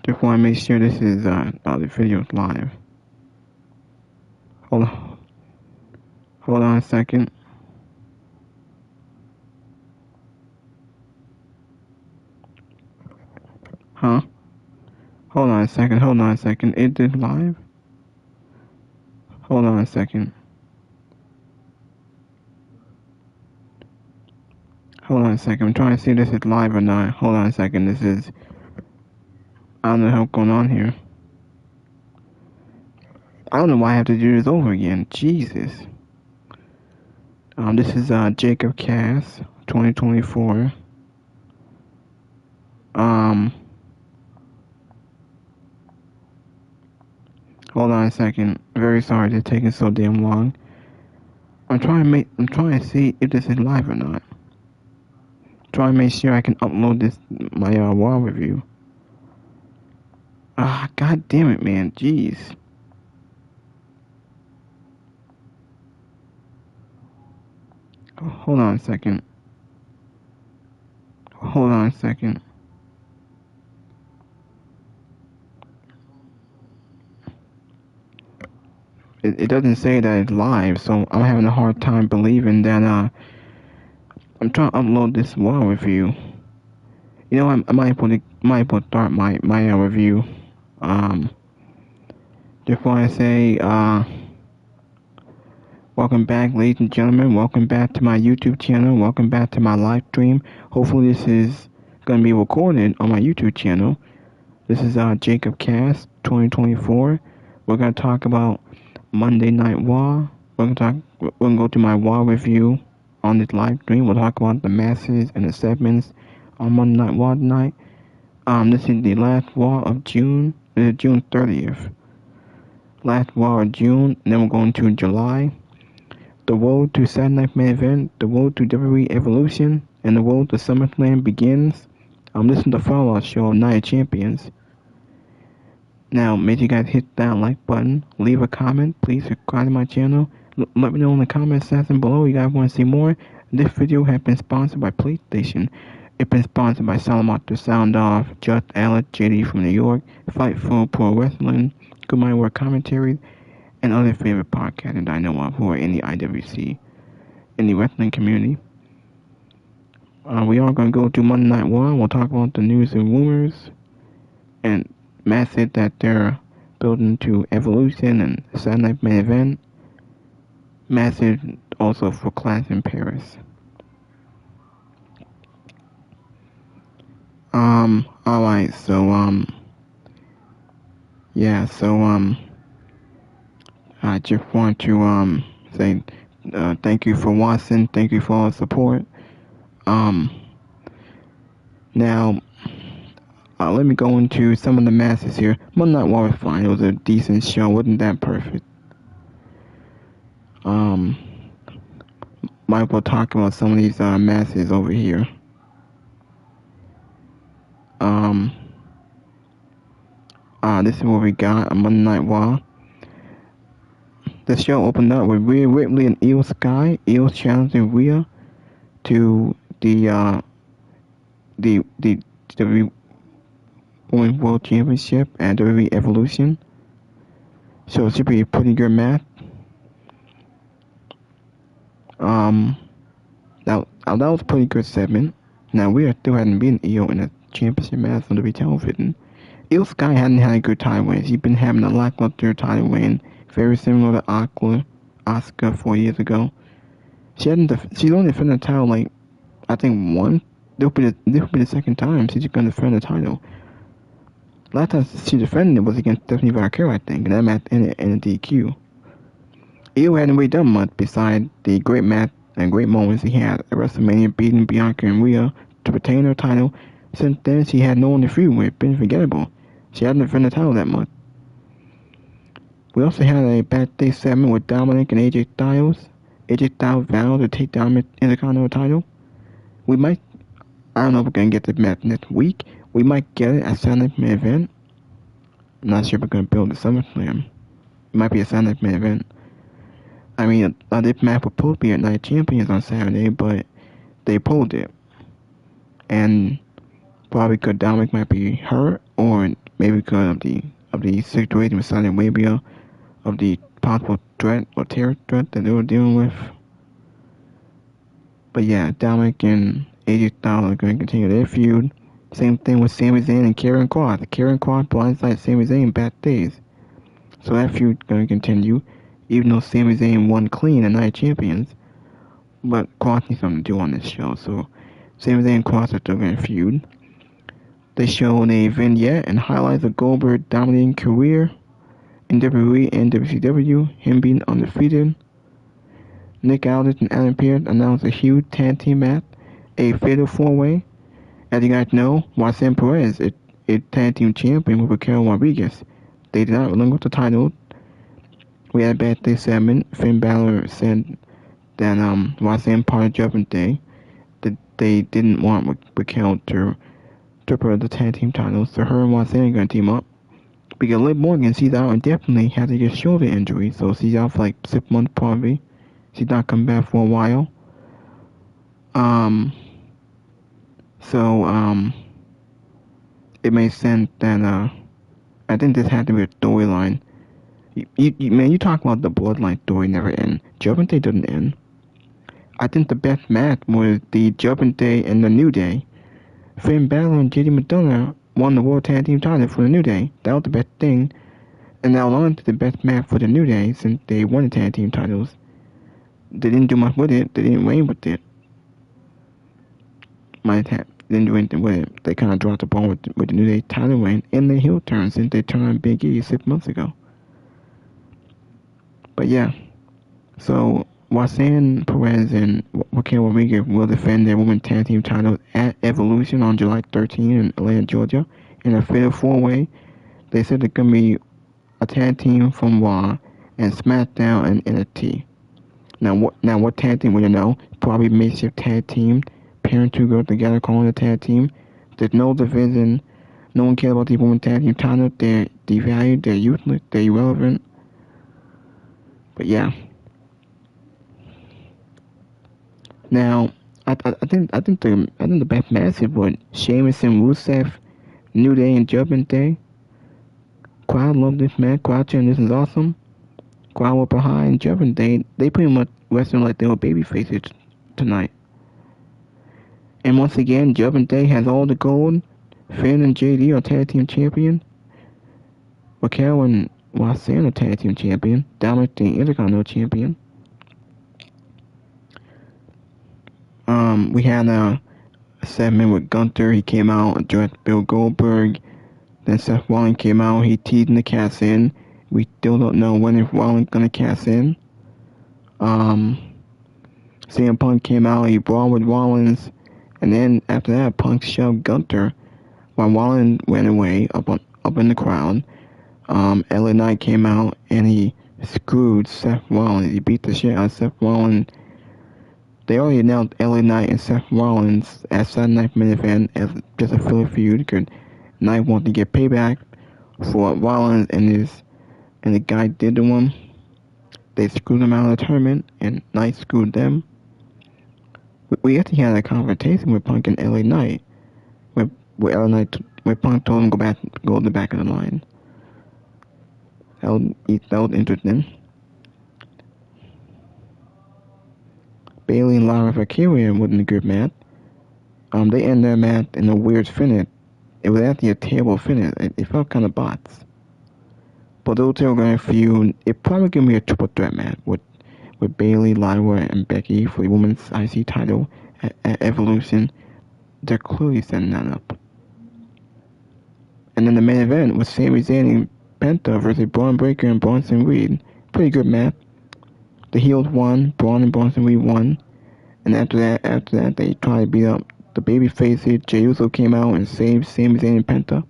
Before I make sure this is the video is live. Hold on a second. Huh? Hold on a second. Is this live? Hold on a second. I'm trying to see if this is live or not. Hold on a second. I don't know what's going on here. I don't know why I have to do this over again. Jesus. This is Jacob Cass, 2024. Hold on a second. Very sorry it's taking so damn long. I'm trying to see if this is live or not. Trying to make sure I can upload my wall review. God damn it, man. Jeez. Hold on a second. It doesn't say that it's live, so I'm having a hard time believing that I'm trying to upload this wall review. You know, I might put start my review. Just want to say welcome back, ladies and gentlemen. Welcome back to my YouTube channel. Welcome back to my live stream. Hopefully this is going to be recorded on my YouTube channel. This is Jacob Cass, 2024. We're going to talk about Monday Night Raw. We're going to go to my Raw review on this live stream. We'll talk about the matches and the segments on Monday Night Raw tonight. This is the last Raw of June. This is June 30th. Last Raw of June. And then we're going to July. The road to Saturday Night Main Event, the road to WWE Evolution, and the road to Summerslam begins. This is the follow-up show of Night of Champions. Now, make sure you guys hit that like button, leave a comment, please subscribe to my channel. Let me know in the comment section below you guys want to see more. This video has been sponsored by PlayStation. It's been sponsored by Salamoto Sound Off, Just Alex, JD from New York, Fightful Pro Wrestling, Good Mind Work Commentary, and other favorite podcasts that I know of who are in the IWC, in the wrestling community. We are going to go to Monday Night Raw. We'll talk about the news and rumors, and matches that they're building to Evolution and Saturday Night Main Event. Matches also for Clash in Paris. Alright, I just want to say thank you for watching, thank you for all the support. Now let me go into some of the matches here. Monday Night Raw was fine. It was a decent show. Wasn't that perfect. Might will talk about some of these matches over here. This is what we got on Monday Night Raw. The show opened up with Rhea Ripley and Io Sky. Io challenging Rhea to the Women's World Championship and WWE Evolution. So it should be a pretty good match. That was a pretty good segment. Now we still hadn't been Io in a championship match on WWE television. Io Sky hadn't had a good title win. She's been having a lackluster title win, very similar to Asuka 4 years ago. She's only defended the title like I think once. This will be the second time she's going to defend the title. Last time she defended it was against Stephanie Vaquero, I think, and that match ended in a DQ. Io hadn't really done much besides the great match and great moments he had at WrestleMania, beating Bianca and Rhea to retain her title. Since then, she had no one to feud with, been forgettable. She hadn't defended the title that much. We also had a backstage segment with Dominic and AJ Styles. AJ Styles vowed to take down the Intercontinental title. I don't know if we're going to get the match next week. We might get it at Saturday Night Main Event. I'm not sure if we're going to build the SummerSlam. It might be a Saturday Night Main Event. I mean, this match was supposed to be at Night Champions on Saturday, but they pulled it. And probably because Dominic might be hurt, or maybe because of the situation with Saudi Arabia, of the possible threat or terror threat that they were dealing with. But yeah, Dominic and AJ Styles are going to continue their feud. Same thing with Sami Zayn and Karrion Kross. Karrion Kross blindsided Sami Zayn backstage. So that feud going to continue, even though Sami Zayn won clean at Night Champions. But Kross needs something to do on this show, so Sami Zayn and Kross are still going to feud. They showed a vignette and highlights of Goldberg's dominating career in WWE and WCW, him being undefeated. Nick Aldis and Adam Pearce announced a huge tag team match, a fatal four-way. As you guys know, Roxanne Perez is tag team champion with Raquel Rodriguez. They did not relinquish the title. We had a backstage segment. Finn Balor said that Roxanne part of Judgment Day, that they didn't want Raquel to put the tag team titles, so her and Roxanne are going to team up. Because Liv Morgan, she's out indefinitely, had to get shoulder injury, so she's out for like 6 months probably. She's not coming back for a while. It makes sense that I think this had to be a storyline. Man, you talk about the bloodline story never end. Judgment Day doesn't end. I think the best match was the Judgment Day and the New Day. Finn Balor and JD McDonough won the World Tag Team title for the New Day. That was the best thing. And now on to the best match for the New Day since they won the tag team titles. They didn't do much with it. They didn't win with it. They didn't do anything with it. They kind of dropped the ball with the New Day title reign and the heel turn since they turned on Big E 6 months ago. But yeah, so Roxanne Perez and Raquel Rodriguez will defend their women's tag team titles at Evolution on July 13 in Atlanta, Georgia. In a fatal four-way, they said they're going to be a tag team from Raw and SmackDown and NXT. Now what tag team would you know? Probably makeshift tag team, pairing two girls together, calling it a tag team. There's no division. No one cares about these women's tag team titles. They're devalued. They're useless. They're irrelevant. But yeah. Now I think the best match was Sheamus and Rusev, New Day and Judgment Day. Crowd loved this match. Crowd chanting, "This is awesome." Crowd were behind Judgment Day. They pretty much wrestling like they were baby faces tonight. And once again, Judgment Day has all the gold. Finn and JD are tag team champion. Raquel and Roxanne are tag team champion. Dominic the Intercontinental champion. We had a segment with Gunther. He came out, addressed Bill Goldberg. Then Seth Rollins came out. He teased him to cash in. We still don't know when if Rollins gonna cash in. CM Punk came out. He brawled with Rollins, and then after that, Punk shoved Gunther while Rollins ran away up in the crowd. LA Knight came out and he screwed Seth Rollins. He beat the shit out of Seth Rollins. They already announced LA Knight and Seth Rollins as Saturday Night main event as just a filler feud because Knight wanted to get payback for what Rollins and the guy did to him. They screwed him out of the tournament and Knight screwed them. We actually had a confrontation with Punk and LA Knight where Punk told him go to the back of the line. That was interesting. Bayley and Lara Valkyria wasn't a good match. They ended their match in a weird finish. It was actually a terrible finish. It felt kind of bots. But those two are going to feud. It probably going to be a triple threat match with Bayley, Lara, and Becky for the women's IC title at Evolution. They're clearly setting that up. And then the main event was Sami Zayn and Penta versus Braun Breaker and Bronson Reed. Pretty good match. The heels won, Braun and Bronson Reed won. And after that, they tried to beat up the baby faces. Jey Uso came out and saved Sami Zayn and Penta.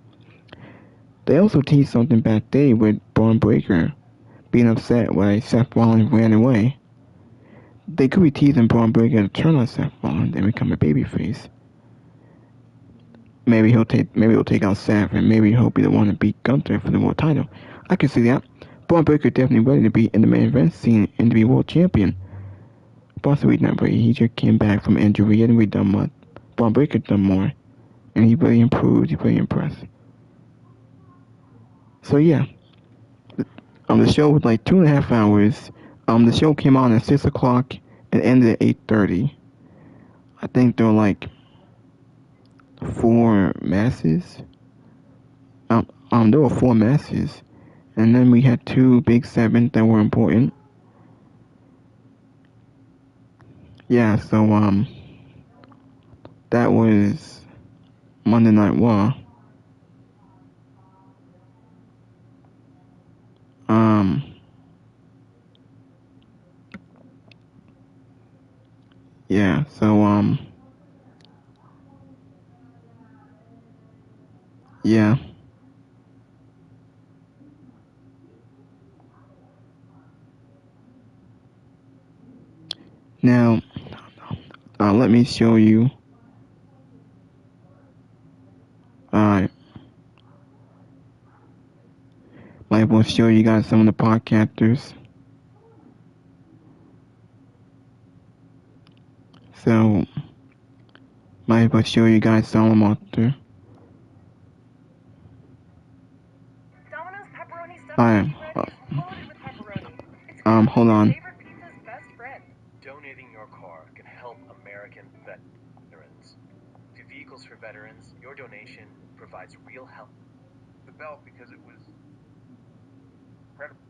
They also teased something backstage with Braun Breaker being upset when Seth Rollins ran away. They could be teasing Braun Breaker to turn on Seth Rollins and become a babyface. Maybe he'll take out Seth and maybe he'll be the one to beat Gunther for the world title. I can see that. Braun Breaker definitely ready to be in the main event scene and to be world champion. Bronson Reed not ready. He just came back from injury. He hadn't really done much. Braun Breaker done more. And he really improved. He really impressed. So yeah, the show was like 2.5 hours. The show came on at 6 o'clock and ended at 8:30. I think there were like 4 matches. There were 4 matches, and then we had 2 big 7s that were important. Yeah, so that was Monday Night Raw. Um, yeah, so yeah. Now, let me show you. Alright, might as well show you guys some of the podcasters. So, might as well show you guys some of them out there. Alright, hold on. Donating your car can help American veterans. To Vehicles for Veterans, your donation provides real help. The belt because it was incredible.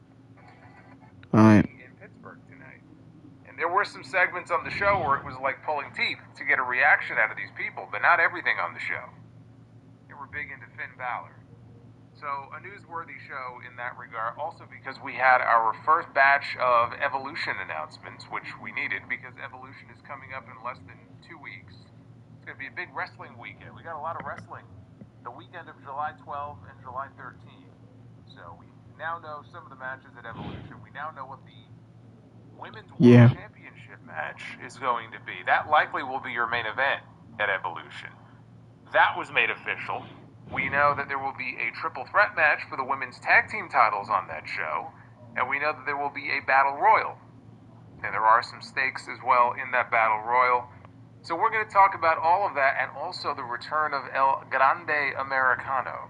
Alright. In Pittsburgh tonight. And there were some segments on the show where it was like pulling teeth to get a reaction out of these people, but not everything on the show. They were big into Finn Balor. So a newsworthy show in that regard, also because we had our first batch of Evolution announcements, which we needed because Evolution is coming up in less than 2 weeks. It's going to be a big wrestling weekend. We got a lot of wrestling the weekend of July 12th and July 13th. So we now know some of the matches at Evolution. We now know what the Women's World Championship match is going to be. That likely will be your main event at Evolution. That was made official. We know that there will be a triple threat match for the women's tag team titles on that show, and we know that there will be a battle royal. And there are some stakes as well in that battle royal. So we're going to talk about all of that and also the return of El Grande Americano.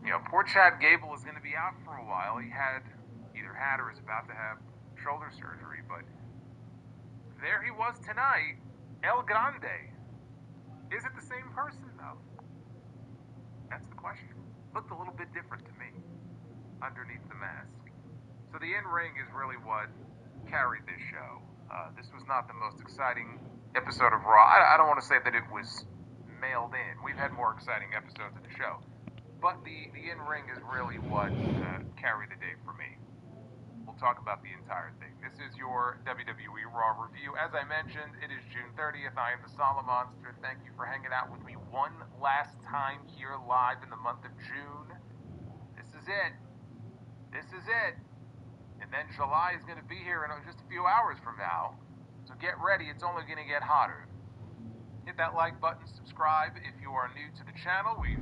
You know, poor Chad Gable is going to be out for a while. He either had or is about to have shoulder surgery, but there he was tonight. El Grande. Is it the same person, though? That's the question. Looked a little bit different to me underneath the mask. So the in-ring is really what carried this show. This was not the most exciting episode of Raw. I don't want to say that it was mailed in. We've had more exciting episodes of the show. But the in-ring is really what carried the day for me. We'll talk about the entire thing. This is your WWE Raw review. As I mentioned, it is June 30th. I am the Solid Monster. Thank you for hanging out with me one last time here live in the month of June. This is it. This is it. And then July is going to be here in just a few hours from now. So get ready. It's only going to get hotter. Hit that like button, subscribe if you are new to the channel. We've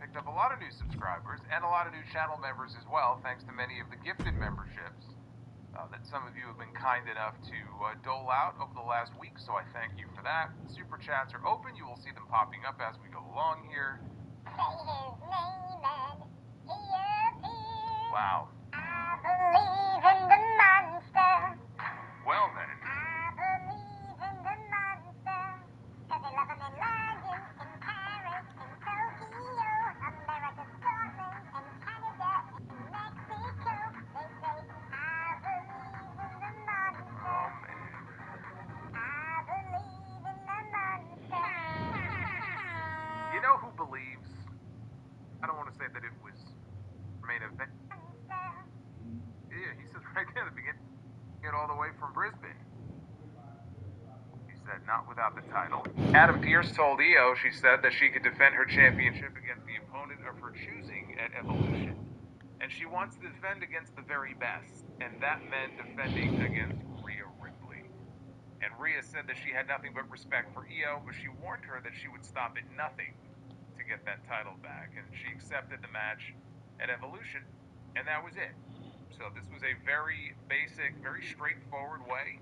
picked up a lot of new subscribers and a lot of new channel members as well, thanks to many of the gifted memberships that some of you have been kind enough to dole out over the last week, so I thank you for that. Super chats are open. You will see them popping up as we go along here. Wow. I believe in the monster. Well then. I believe in the monster. Cause they love him in London, in Paris, in Tokyo, America's Scotland, and Canada, and Mexico. They say, I believe in the monster. Oh man. I believe in the monster. You know who believes? I don't want to say that it was main event. Yeah, he says right there at the beginning, get all the way from Brisbane. He said, not without the title. Adam Pearce told EO, she said, that she could defend her championship against the opponent of her choosing at Evolution. And she wants to defend against the very best. And that meant defending against Rhea Ripley. And Rhea said that she had nothing but respect for EO, but she warned her that she would stop at nothing to get that title back. And she accepted the match at Evolution, and that was it. So this was a very basic, very straightforward way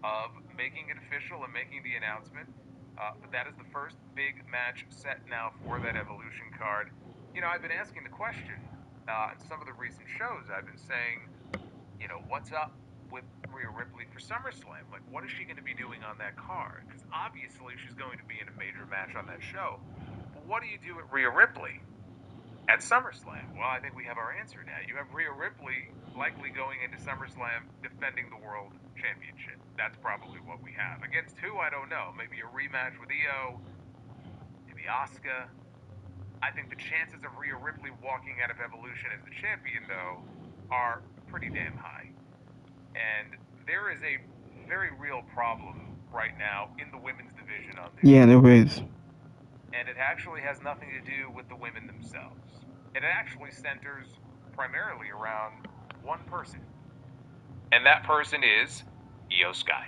of making it official and making the announcement. But that is the first big match set now for that Evolution card. You know, I've been asking the question, in some of the recent shows, I've been saying, you know, what's up with Rhea Ripley for SummerSlam? Like, what is she going to be doing on that card? Because obviously she's going to be in a major match on that show. But what do you do at Rhea Ripley at SummerSlam? Well, I think we have our answer now. You have Rhea Ripley likely going into SummerSlam defending the World Championship. That's probably what we have. Against who, I don't know. Maybe a rematch with Io, maybe Asuka. I think the chances of Rhea Ripley walking out of Evolution as the champion, though, are pretty damn high. And there is a very real problem right now in the women's division on this. Yeah, there is. And it actually has nothing to do with the women themselves. It actually centers primarily around one person. And that person is Io Sky.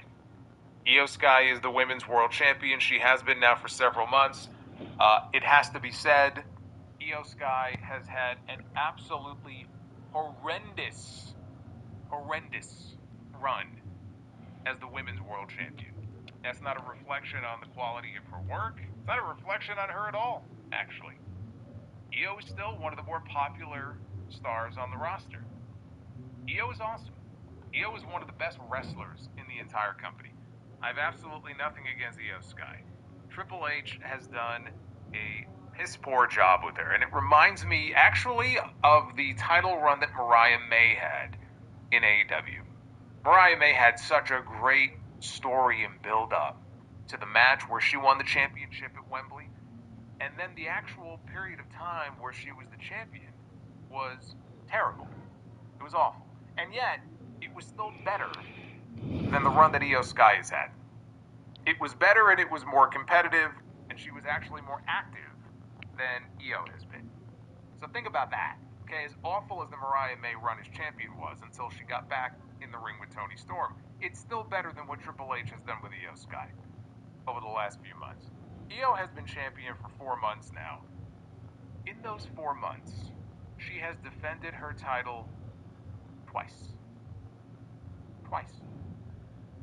Io Sky is the women's world champion. She has been now for several months. It has to be said, Io Sky has had an absolutely horrendous run as the women's world champion. That's not a reflection on the quality of her work. It's not a reflection on her at all, actually. Io is still one of the more popular stars on the roster. Io is awesome. Io is one of the best wrestlers in the entire company. I have absolutely nothing against Io Sky. Triple H has done a piss-poor job with her, and it reminds me, actually, of the title run that Mariah May had in AEW. Mariah May had such a great story and build-up to the match where she won the championship at Wembley, and then the actual period of time where she was the champion was terrible. It was awful. And yet, it was still better than the run that Io Sky has had. It was better and it was more competitive, and she was actually more active than Io has been. So think about that. Okay, as awful as the Mariah May run as champion was until she got back in the ring with Toni Storm, it's still better than what Triple H has done with Io Sky over the last few months. Io has been champion for 4 months now. In those 4 months, she has defended her title twice.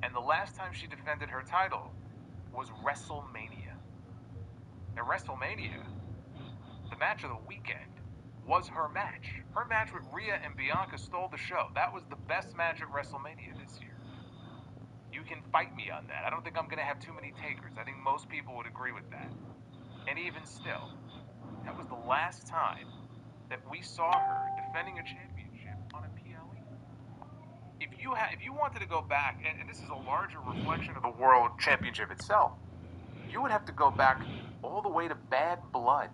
And the last time she defended her title was WrestleMania. At WrestleMania, the match of the weekend was her match. Her match with Rhea and Bianca stole the show. That was the best match at WrestleMania this year. You can fight me on that. I don't think I'm going to have too many takers. I think most people would agree with that. And even still, that was the last time that we saw her defending a championship on a PLE. If you wanted to go back, and this is a larger reflection of the World Championship itself, you would have to go back all the way to Bad Blood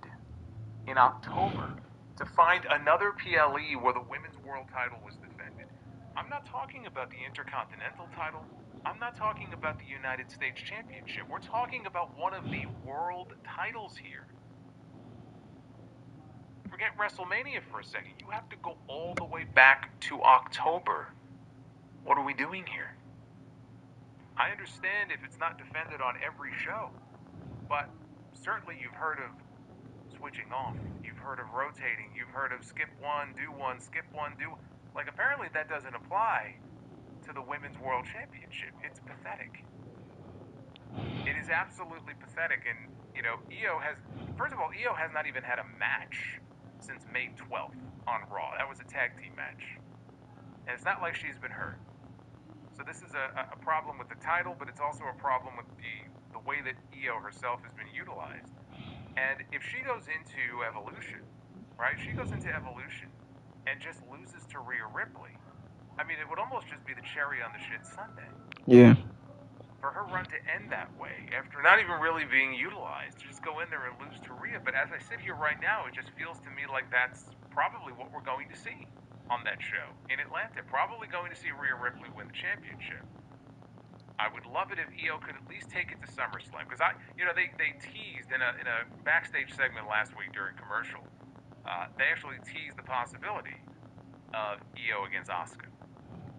in October to find another PLE where the women's world title was defended. I'm not talking about the Intercontinental title. I'm not talking about the United States Championship. We're talking about one of the world titles here. Forget WrestleMania for a second. You have to go all the way back to October. What are we doing here? I understand if it's not defended on every show, but certainly you've heard of switching off. You've heard of rotating. You've heard of skip one, do one, skip one, do... Like, apparently that doesn't apply to the Women's World Championship. It's pathetic. It is absolutely pathetic. And, you know, Io has... First of all, Io has not even had a match since May 12th on Raw. That was a tag team match. And it's not like she's been hurt. So this is a problem with the title, but it's also a problem with the way that Io herself has been utilized. And if she goes into Evolution, right? She goes into Evolution and just loses to Rhea Ripley. I mean, it would almost just be the cherry on the shit sundae. Yeah. For her run to end that way, after not even really being utilized, to just go in there and lose to Rhea. But as I sit here right now, it just feels to me like that's probably what we're going to see on that show in Atlanta. Probably going to see Rhea Ripley win the championship. I would love it if Io could at least take it to SummerSlam, because they teased in a backstage segment last week during commercial. They actually teased the possibility of Io against Asuka.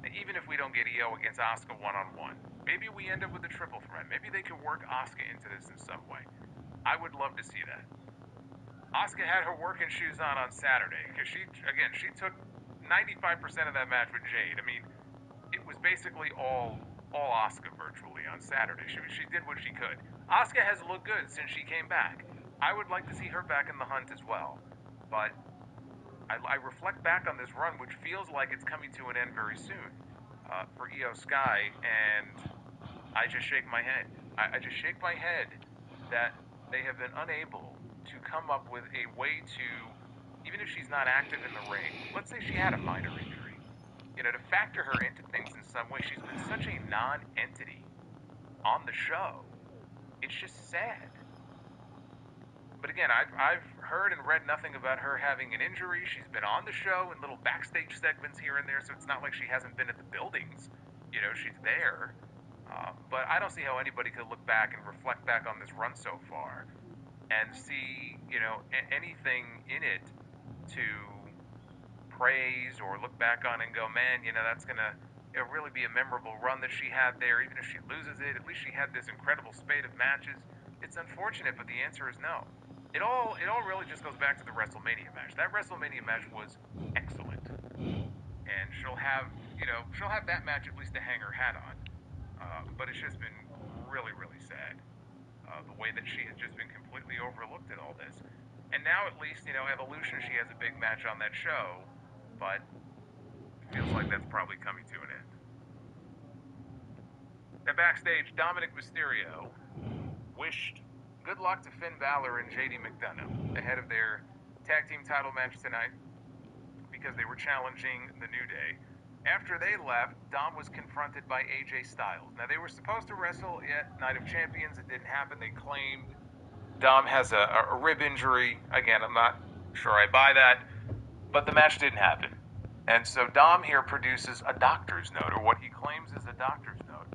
And even if we don't get Io against Asuka one-on-one, maybe we end up with a triple threat. Maybe they could work Asuka into this in some way. I would love to see that. Asuka had her working shoes on Saturday, because she took 95% of that match with Jade. I mean, it was basically all Asuka virtually on Saturday. She did what she could. Asuka has looked good since she came back. I would like to see her back in the hunt as well. But I reflect back on this run, which feels like it's coming to an end very soon for Io Sky, and I just shake my head. I just shake my head that they have been unable to come up with a way to, even if she's not active in the ring, let's say she had a minor injury, to factor her into things in some way. She's been such a non-entity on the show. It's just sad. But again, I've heard and read nothing about her having an injury. She's been on the show in little backstage segments here and there, so it's not like she hasn't been at the buildings. She's there. But I don't see how anybody could look back and reflect back on this run so far and see, anything in it to praise or look back on and go, man, that's going to really be a memorable run that she had there. Even if she loses it, at least she had this incredible spate of matches. It's unfortunate, but the answer is no. It all really just goes back to the WrestleMania match. That WrestleMania match was excellent, and she'll have that match at least to hang her hat on. But it's just been really, really sad the way that she has just been completely overlooked in all this. And now at least Evolution, she has a big match on that show, but it feels like that's probably coming to an end. Now backstage, Dominic Mysterio wished good luck to Finn Balor and JD McDonough ahead of their tag team title match tonight because they were challenging the New Day. After they left, Dom was confronted by AJ Styles. Now, they were supposed to wrestle at Night of Champions. It didn't happen. They claimed Dom has a rib injury. Again, I'm not sure I buy that, but the match didn't happen. And so Dom here produces a doctor's note, or what he claims is a doctor's note.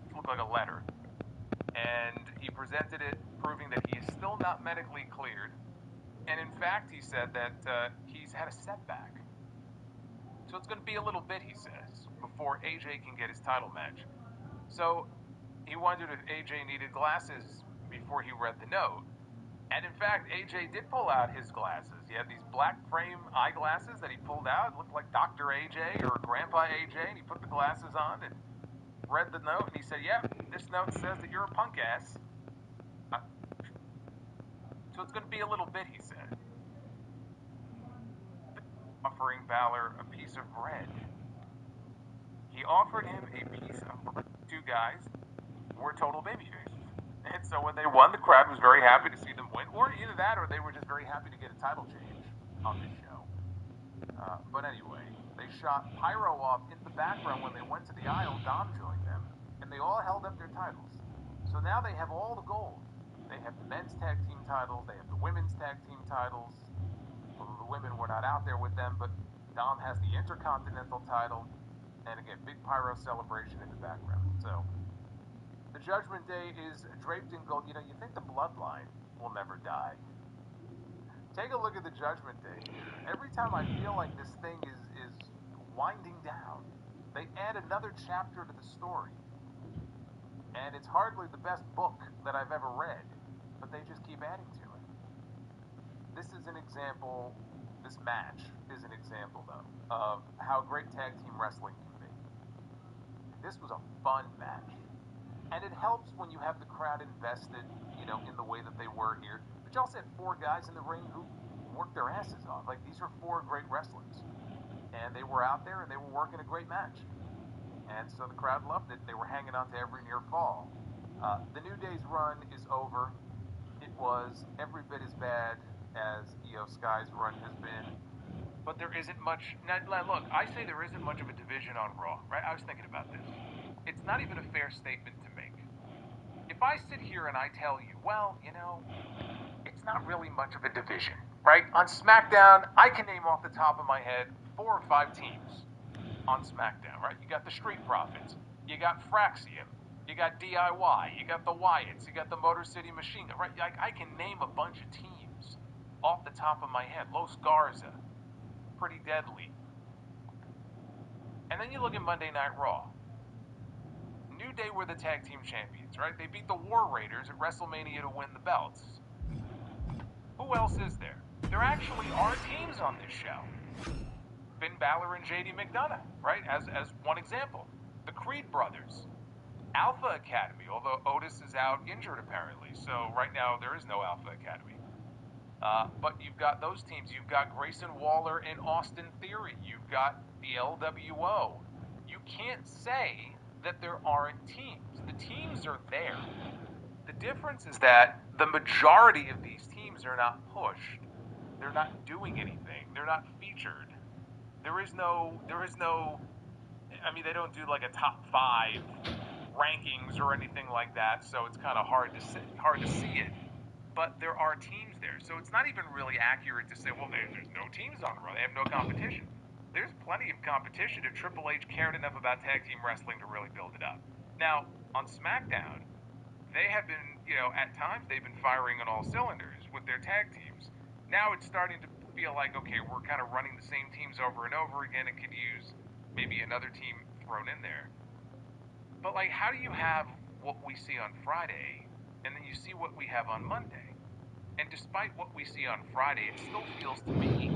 It looked like a letter. And he presented it, proving that he is still not medically cleared. And in fact, he said that he's had a setback. So it's going to be a little bit, he says, before AJ can get his title match. So he wondered if AJ needed glasses before he read the note. And in fact, AJ did pull out his glasses. He had these black frame eyeglasses that he pulled out. It looked like Dr. AJ or Grandpa AJ. And he put the glasses on and read the note. And he said, yeah, this note says that you're a punk ass. So it's going to be a little bit, he said. Offering Balor a piece of bread. He offered him a piece of bread. Two guys were total babyfaces. And so when they won, the crowd was very happy to see them win. Or either that, or they were just very happy to get a title change on this show. But anyway, they shot pyro off in the background when they went to the aisle. Dom joined them. And they all held up their titles. So now they have all the gold. They have the men's tag team titles. They have the women's tag team titles. Although the women were not out there with them, but Dom has the Intercontinental title, and again, big pyro celebration in the background. So, the Judgment Day is draped in gold. You think the bloodline will never die. Take a look at the Judgment Day. Every time I feel like this thing is winding down, they add another chapter to the story. And it's hardly the best book that I've ever read, but they just keep adding to it. This is an example, this match is an example, though, of how great tag team wrestling can be. This was a fun match. And it helps when you have the crowd invested, in the way that they were here. But you also had four guys in the ring who worked their asses off. Like, these are four great wrestlers. And they were out there and they were working a great match. And so the crowd loved it. They were hanging on to every near fall. The New Day's run is over. It was every bit as bad as Io Sky's run has been, but there isn't much. Now, look, I say there isn't much of a division on Raw, right? I was thinking about this. It's not even a fair statement to make. If I sit here and I tell you, well, it's not really much of a division, right? On SmackDown, I can name off the top of my head 4 or 5 teams on SmackDown, right? You got the Street Profits, you got Fraxium, you got DIY, you got the Wyatts, you got the Motor City Machine Gun, right? I can name a bunch of teams off the top of my head. Los Garza, Pretty Deadly. And then you look at Monday Night Raw. New Day were the tag team champions, right? They beat the War Raiders at WrestleMania to win the belts. Who else is there? There actually are teams on this show. Finn Balor and JD McDonough, right? As one example. The Creed brothers. Alpha Academy, although Otis is out injured apparently, so right now there is no Alpha Academy. But you've got those teams. You've got Grayson Waller and Austin Theory. You've got the LWO. You can't say that there aren't teams. The teams are there. The difference is that the majority of these teams are not pushed. They're not doing anything. They're not featured. There is no, I mean, they don't do like a top 5 rankings or anything like that, so it's kind of hard to see it. But there are teams there, so it's not even really accurate to say, well, there's no teams on the road. They have no competition. There's plenty of competition if Triple H cared enough about tag team wrestling to really build it up. Now, on SmackDown, they have been, at times they've been firing on all cylinders with their tag teams. Now it's starting to feel like, okay, we're kind of running the same teams over and over again and could use maybe another team thrown in there. But, like, how do you have what we see on Friday and then you see what we have on Monday? And despite what we see on Friday, it still feels to me,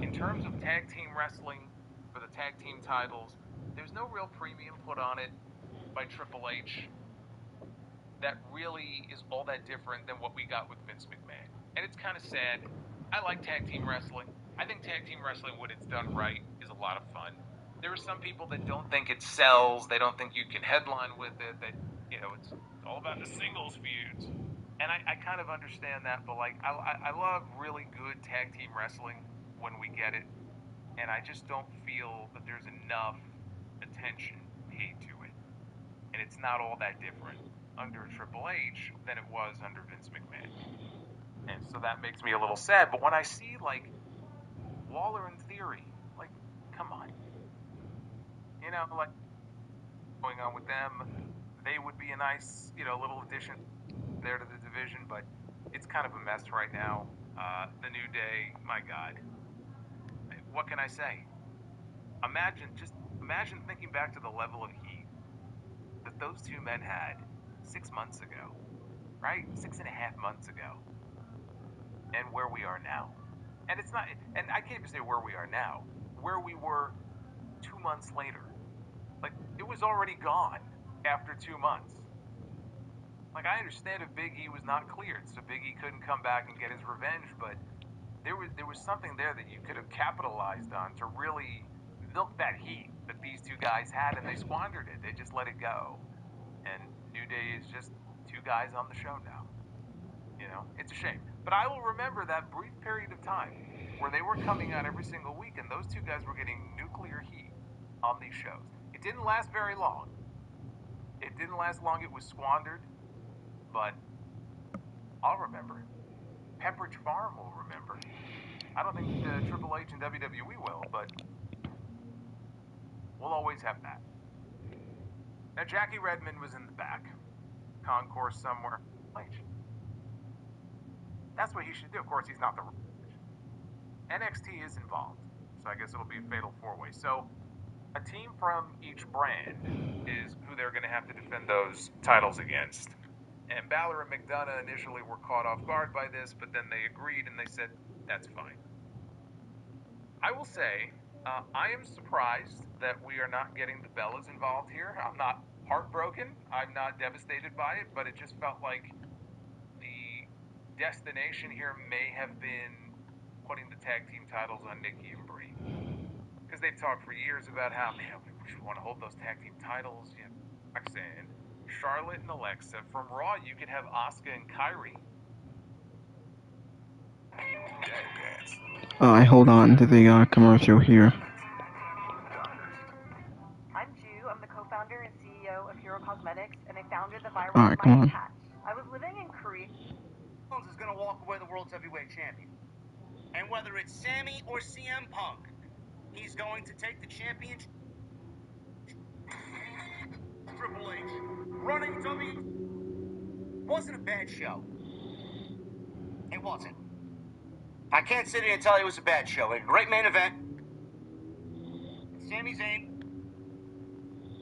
in terms of tag team wrestling for the tag team titles, there's no real premium put on it by Triple H that really is all that different than what we got with Vince McMahon. And it's kind of sad. I like tag team wrestling. I think tag team wrestling, when it's done right, is a lot of fun. There are some people that don't think it sells. They don't think you can headline with it. That, it's all about the singles feuds. And I kind of understand that, but like I love really good tag team wrestling when we get it, and I just don't feel that there's enough attention paid to it, and it's not all that different under Triple H than it was under Vince McMahon, and so that makes me a little sad. But when I see like Waller and Theory, like, come on, like going on with them, they would be a nice little addition there to the division, but it's kind of a mess right now. The New Day, my God, what can I say? Imagine thinking back to the level of heat that those two men had 6 months ago, right? 6.5 months ago, and where we are now. And it's not, and I can't even say where we are now, where we were 2 months later. Like, it was already gone after 2 months. Like, I understand if Big E was not cleared, so Big E couldn't come back and get his revenge, but there was something there that you could have capitalized on to really milk that heat that these two guys had, and they squandered it. They just let it go. And New Day is just 2 guys on the show now. It's a shame. But I will remember that brief period of time where they were coming out every single week, and those 2 guys were getting nuclear heat on these shows. It didn't last very long. It was squandered. But I'll remember. Pepperidge Farm will remember. I don't think Triple H and WWE will, but we'll always have that. Now, Jackie Redmond was in the back. Concourse somewhere. That's what he should do. Of course, he's not the NXT is involved, so I guess it'll be a fatal 4-way. So a team from each brand is who they're going to have to defend those titles against. And Balor and McDonough initially were caught off guard by this, but then they agreed and they said, that's fine. I will say, I am surprised that we are not getting the Bellas involved here. I'm not heartbroken. I'm not devastated by it, but it just felt like the destination here may have been putting the tag team titles on Nikki and Brie. Because they've talked for years about how, man, we want to hold those tag team titles. Roxanne, Charlotte and Alexa. From Raw, you could have Asuka and Kairi. I hold on to the commercial here. I'm Ju. I'm the co-founder and CEO of Hero Cosmetics, and I founded the viral All right, come on. patch. I was living in Korea. Is going to walk away the world's heavyweight champion. And whether it's Sammy or CM Punk, he's going to take the championship. Triple H running W wasn't a bad show. It wasn't. I can't sit here and tell you it was a bad show. A great main event. Sami Zayn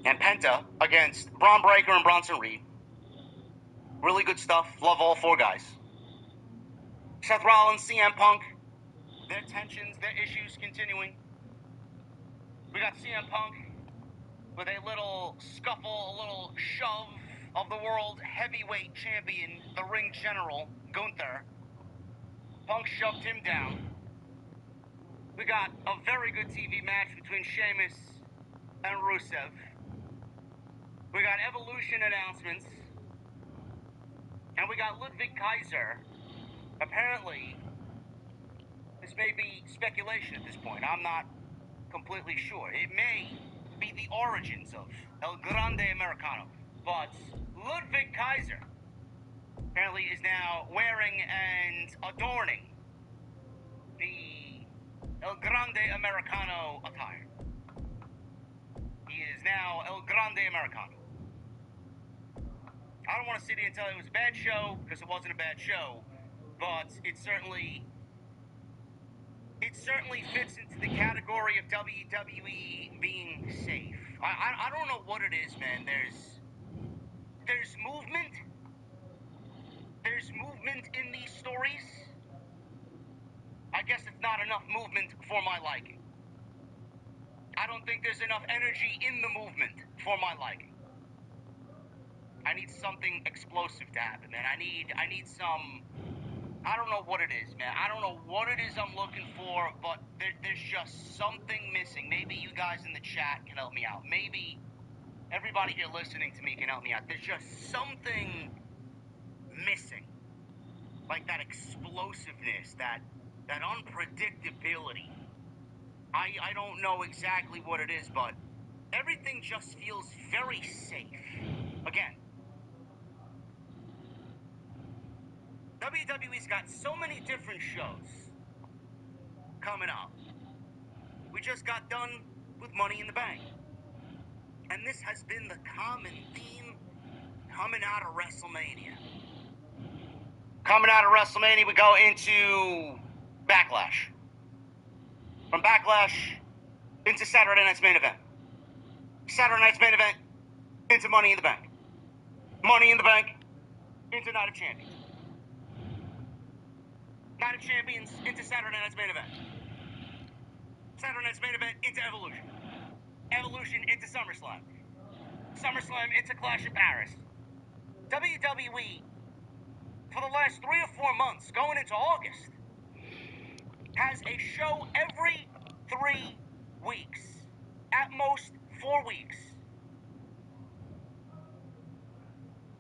and Penta against Braun Breaker and Bronson Reed. Really good stuff. Love all 4 guys. Seth Rollins, CM Punk. Their tensions, their issues continuing. We got CM Punk with a little scuffle, a little shove of the world heavyweight champion, the ring general, Gunther. Punk shoved him down. We got a very good TV match between Sheamus and Rusev. We got Evolution announcements. And we got Ludwig Kaiser. Apparently, this may be speculation at this point. I'm not completely sure. It may be the origins of El Grande Americano. But Ludwig Kaiser apparently is now wearing and adorning the El Grande Americano attire. He is now El Grande Americano. I don't want to sit here and tell you it was a bad show, because it wasn't a bad show, but it certainly fits into the category of WWE being safe. I don't know what it is, man. There's movement. There's movement in these stories. I guess it's not enough movement for my liking. I don't think there's enough energy in the movement for my liking. I need something explosive to happen, man. I need some... I don't know what it is, man. I don't know what it is I'm looking for, but there's just something missing. Maybe you guys in the chat can help me out. Maybe everybody here listening to me can help me out. There's just something missing. Like that explosiveness, that unpredictability. I don't know exactly what it is, but everything just feels very safe. Again, WWE's got so many different shows coming up. We just got done with Money in the Bank. And this has been the common theme coming out of WrestleMania. Coming out of WrestleMania, we go into Backlash. From Backlash into Saturday Night's Main Event. Saturday Night's Main Event into Money in the Bank. Money in the Bank into Night of Champions. Night of Champions into Saturday Night's Main Event. Saturday Night's Main Event into Evolution. Evolution into Summerslam. Summerslam into Clash of Paris. WWE, for the last 3 or 4 months, going into August, has a show every 3 weeks. At most 4 weeks.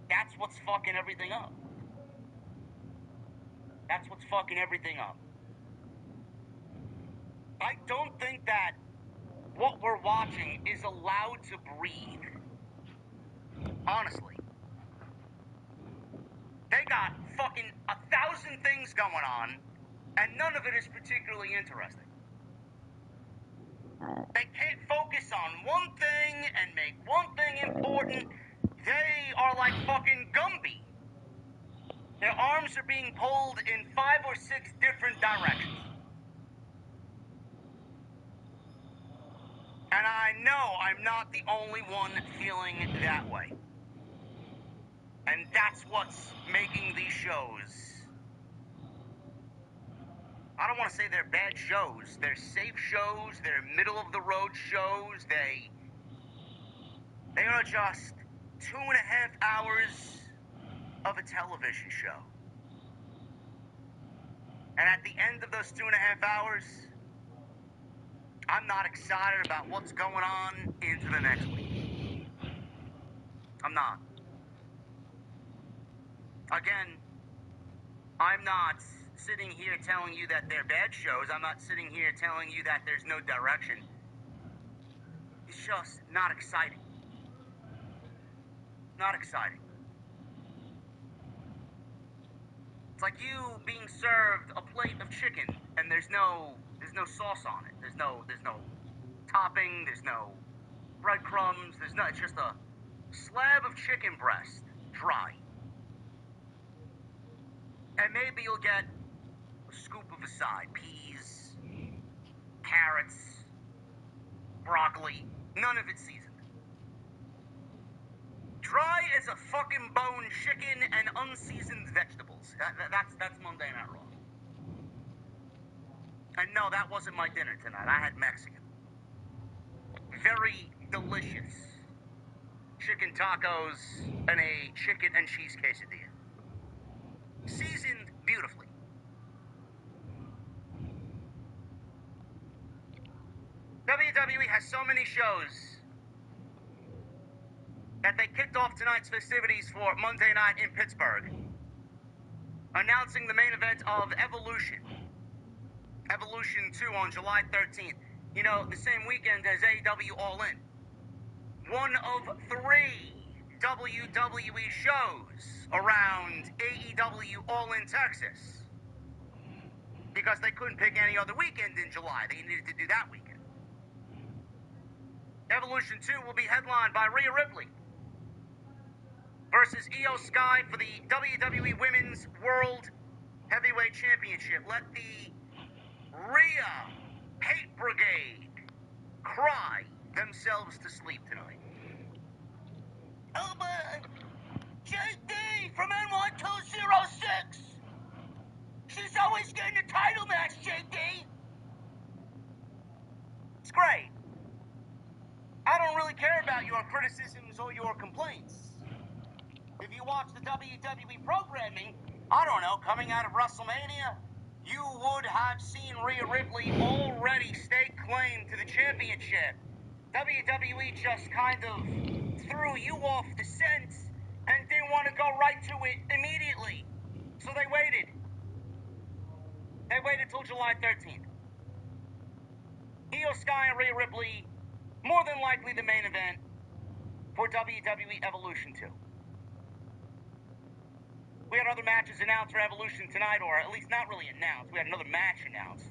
That's what's fucking everything up. That's what's fucking everything up. I don't think that what we're watching is allowed to breathe. Honestly. They got fucking 1,000 things going on, and none of it is particularly interesting. They can't focus on one thing and make one thing important. They are like fucking Gumby. Their arms are being pulled in 5 or 6 different directions. And I know I'm not the only one feeling that way. And that's what's making these shows. I don't want to say they're bad shows. They're safe shows. They're middle-of-the-road shows. They are just 2.5 hours of a television show. And at the end of those 2.5 hours, I'm not excited about what's going on into the next week. I'm not. Again, I'm not sitting here telling you that they're bad shows. I'm not sitting here telling you that there's no direction. It's just not exciting. Not exciting. It's like you being served a plate of chicken and there's no sauce on it. There's no topping, there's no breadcrumbs, it's just a slab of chicken breast, dry. And maybe you'll get a scoop of a side, peas, carrots, broccoli, none of it seasoned. Dry as a fucking bone chicken and unseasoned vegetables. That's Monday Night Raw. And no, that wasn't my dinner tonight. I had Mexican. Very delicious chicken tacos and a chicken and cheese quesadilla. Seasoned beautifully. WWE has so many shows that they kicked off tonight's festivities for Monday night in Pittsburgh, announcing the main event of Evolution. Evolution 2 on July 13th. You know, the same weekend as AEW All In. One of 3 WWE shows around AEW All In Texas. Because they couldn't pick any other weekend in July. They needed to do that weekend. Evolution 2 will be headlined by Rhea Ripley versus Io Sky for the WWE Women's World Heavyweight Championship. Let the Rhea Hate Brigade cry themselves to sleep tonight. Oh, but JD from NY206. She's always getting a title match, JD. It's great. I don't really care about your criticisms or your complaints. If you watch the WWE programming, I don't know, coming out of WrestleMania, you would have seen Rhea Ripley already stake claim to the championship. WWE just kind of threw you off the scent and didn't want to go right to it immediately. So they waited. They waited till July 13th. Io Sky and Rhea Ripley, more than likely the main event for WWE Evolution 2. We had other matches announced for Evolution tonight, or at least not really announced. We had another match announced.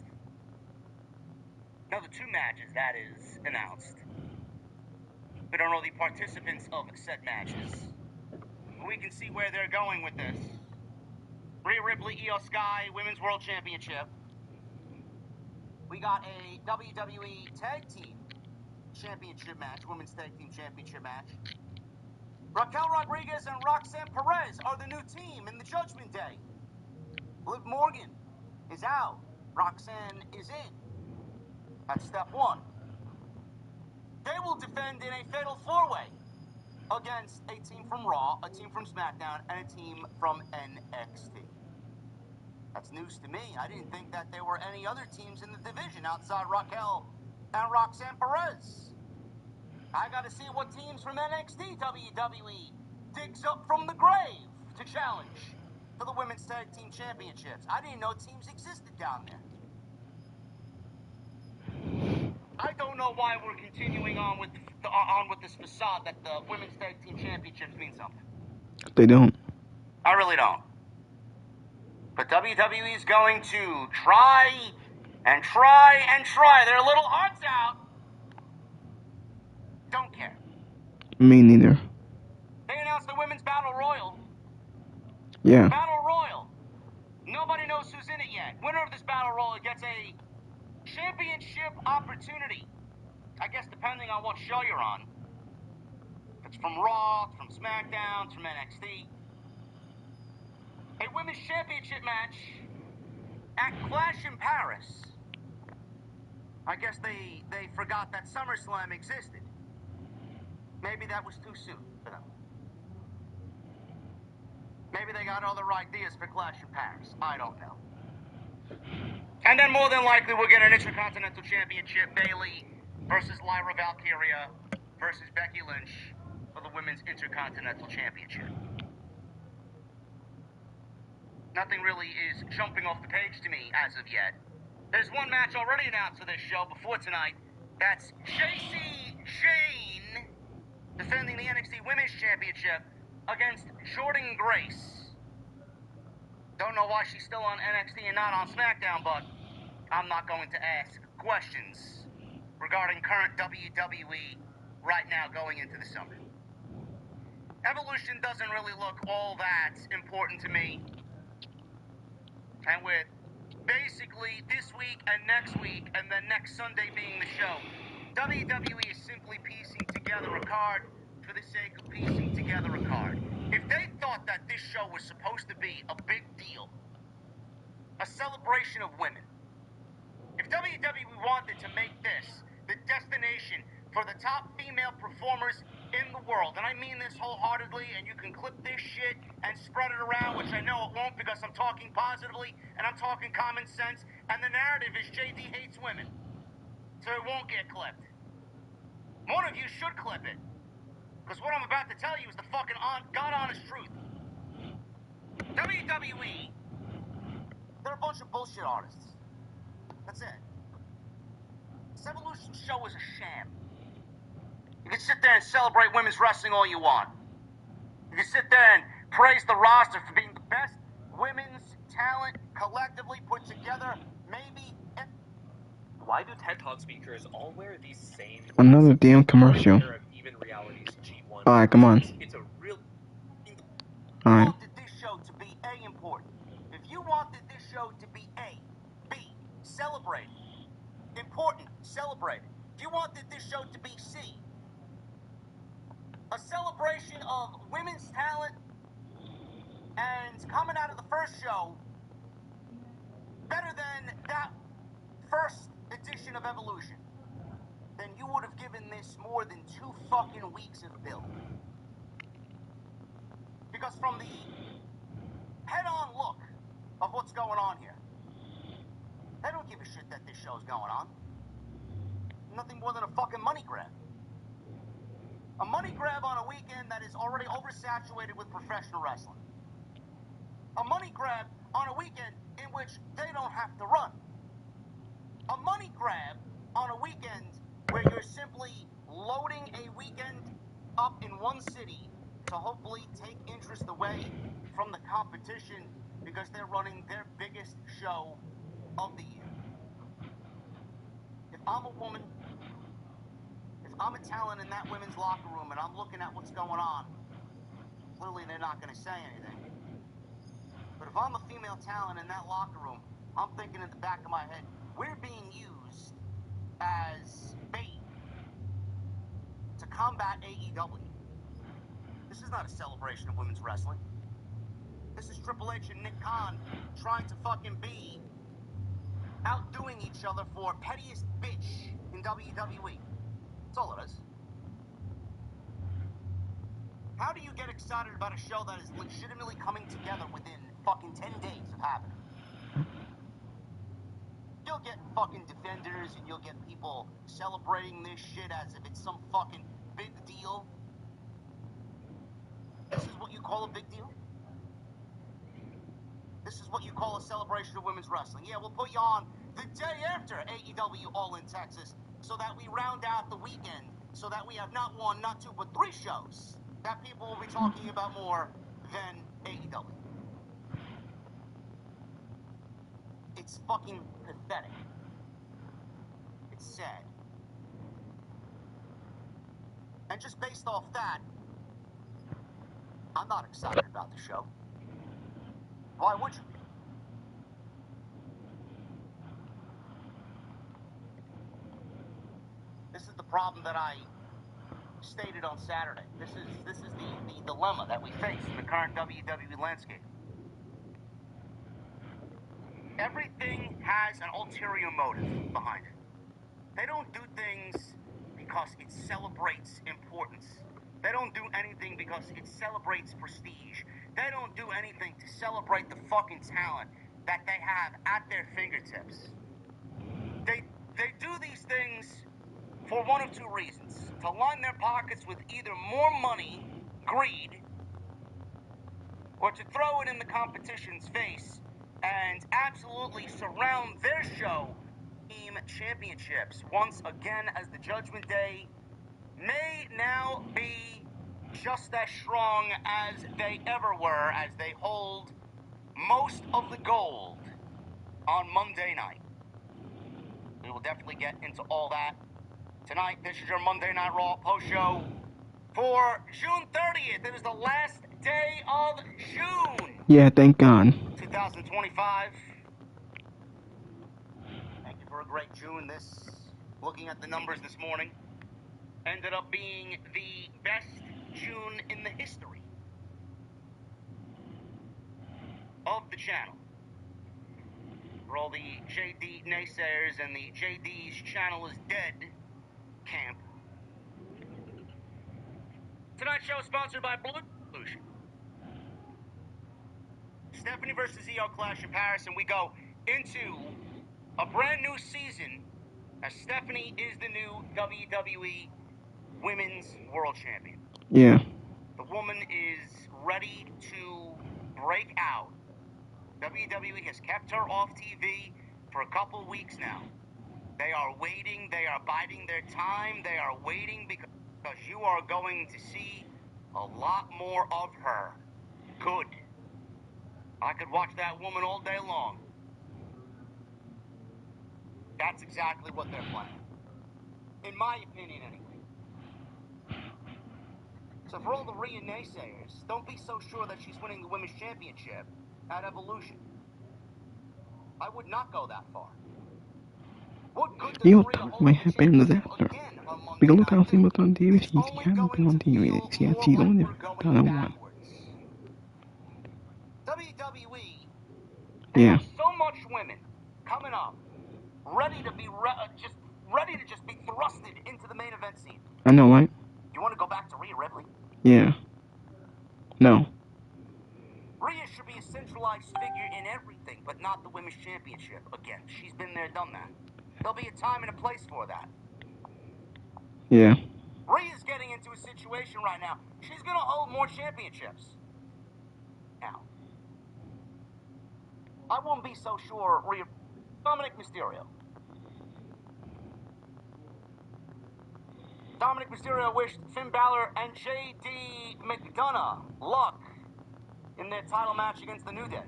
Another 2 matches, that is, announced. We don't know the participants of said matches. We can see where they're going with this. Rhea Ripley, Io Sky, Women's World Championship. We got a WWE Tag Team Championship match, Women's Tag Team Championship match. Raquel Rodriguez and Roxanne Perez are the new team in the Judgment Day. Liv Morgan is out. Roxanne is in. That's step 1. They will defend in a fatal 4-way against a team from Raw, a team from SmackDown, and a team from NXT. That's news to me. I didn't think that there were any other teams in the division outside Raquel and Roxanne Perez. I gotta see what teams from NXT WWE digs up from the grave to challenge for the Women's Tag Team Championships. I didn't know teams existed down there. I don't know why we're continuing on with this facade that the Women's Tag Team Championships mean something. They don't. I really don't. But WWE is going to try and try and try their little hearts out. Don't care. Me neither. They announced the Women's Battle Royal. Yeah. Battle Royal. Nobody knows who's in it yet. Winner of this Battle Royal gets a championship opportunity. I guess depending on what show you're on. If it's from Raw, it's from SmackDown, it's from NXT. A Women's Championship match at Clash in Paris. I guess they forgot that Summerslam existed. Maybe that was too soon for them. Maybe they got other ideas for Clash in Paris. I don't know. And then more than likely we'll get an Intercontinental Championship. Bayley versus Lyra Valkyria versus Becky Lynch for the Women's Intercontinental Championship. Nothing really is jumping off the page to me as of yet. There's one match already announced for this show before tonight. That's Jacy Jayne defending the NXT Women's Championship against Jordynne Grace. Don't know why she's still on NXT and not on SmackDown, but I'm not going to ask questions regarding current WWE right now going into the summer. Evolution doesn't really look all that important to me. And with basically this week and next week and then next Sunday being the show, WWE is simply piecing together a card for the sake of piecing together a card. If they thought that this show was supposed to be a big deal, a celebration of women, if WWE wanted to make this the destination for the top female performers in the world, and I mean this wholeheartedly, and you can clip this shit and spread it around, which I know it won't because I'm talking positively and I'm talking common sense, and the narrative is JD hates women. so it won't get clipped. One of you should clip it. Because what I'm about to tell you is the fucking God-honest truth. WWE, they're a bunch of bullshit artists. That's it. This Evolution show is a sham. You can sit there and celebrate women's wrestling all you want. You can sit there and praise the roster for being the best women's talent collectively put together, maybe. Why do TED Talk speakers all wear these same glasses? Another damn commercial. Even reality's G1. Alright, come on. It's a real. Alright. Wanted this show to be A, important. If you wanted this show to be A, B, celebrated, important, celebrated. If you wanted this show to be C, a celebration of women's talent, and coming out of the first show, better than that first edition of Evolution, then you would have given this more than 2 fucking weeks of build. Because from the head-on look of what's going on here, they don't give a shit that this show's going on. Nothing more than a fucking money grab. A money grab on a weekend that is already oversaturated with professional wrestling. A money grab on a weekend in which they don't have to run. A money grab on a weekend where you're simply loading a weekend up in one city to hopefully take interest away from the competition because they're running their biggest show of the year. If I'm a woman, if I'm a talent in that women's locker room and I'm looking at what's going on, clearly they're not going to say anything. But if I'm a female talent in that locker room, I'm thinking in the back of my head, we're being used as bait to combat AEW. This is not a celebration of women's wrestling. This is Triple H and Nick Khan trying to fucking be outdoing each other for pettiest bitch in WWE. That's all it is. How do you get excited about a show that is legitimately coming together within fucking 10 days of happening? You'll get fucking defenders and you'll get people celebrating this shit as if it's some fucking big deal. This is what you call a big deal? This is what you call a celebration of women's wrestling. Yeah, we'll put you on the day after AEW All in Texas so that we round out the weekend, so that we have not 1, not 2, but 3 shows that people will be talking about more than AEW. It's fucking pathetic. It's sad. And just based off that, I'm not excited about the show. Why would you be? This is the problem that I stated on Saturday. This is the dilemma that we face in the current WWE landscape. Everything has an ulterior motive behind it. They don't do things because it celebrates importance. They don't do anything because it celebrates prestige. They don't do anything to celebrate the fucking talent that they have at their fingertips. They do these things for one of 2 reasons. To line their pockets with either more money, greed, or to throw it in the competition's face and absolutely surround their show team championships once again, as the Judgment Day may now be just as strong as they ever were, as they hold most of the gold on Monday night. We will definitely get into all that tonight. This is your Monday Night Raw post show for June 30th. It is the last day of June. Yeah, thank God. 2025. Thank you for a great June. Looking at the numbers this morning, ended up being the best June in the history of the channel. For all the JD naysayers and the JD's channel is dead camp. Tonight's show is sponsored by Blue Solution. Stephanie versus EO Clash in Paris, and we go into a brand new season as Stephanie is the new WWE Women's World Champion. Yeah. The woman is ready to break out. WWE has kept her off TV for a couple weeks now. They are waiting. They are biding their time. They are waiting because you are going to see a lot more of her. Good. I could watch that woman all day long. That's exactly what they're planning. In my opinion, anyway. So for all the Rhea naysayers, don't be so sure that she's winning the Women's Championship at Evolution. I would not go that far. What good does You Rhea talk holding might the have been a championship disaster. again on Monday Because look how night she do? was on TV. It's She only hasn't going been on to TV. feel She's more on like it. we're going Done one. backwards. WWE, they Yeah. have so much women coming up, ready to be ready to just be thrusted into the main event scene. I know, right? You want to go back to Rhea Ripley? Yeah. No. Rhea should be a centralized figure in everything, but not the Women's Championship. Again, she's been there, done that. There'll be a time and a place for that. Yeah. Rhea's getting into a situation right now. She's going to hold more championships. Now, I won't be so sure Rhea... Dominic Mysterio. Dominic Mysterio wished Finn Balor and J.D. McDonough luck in their title match against the New Day.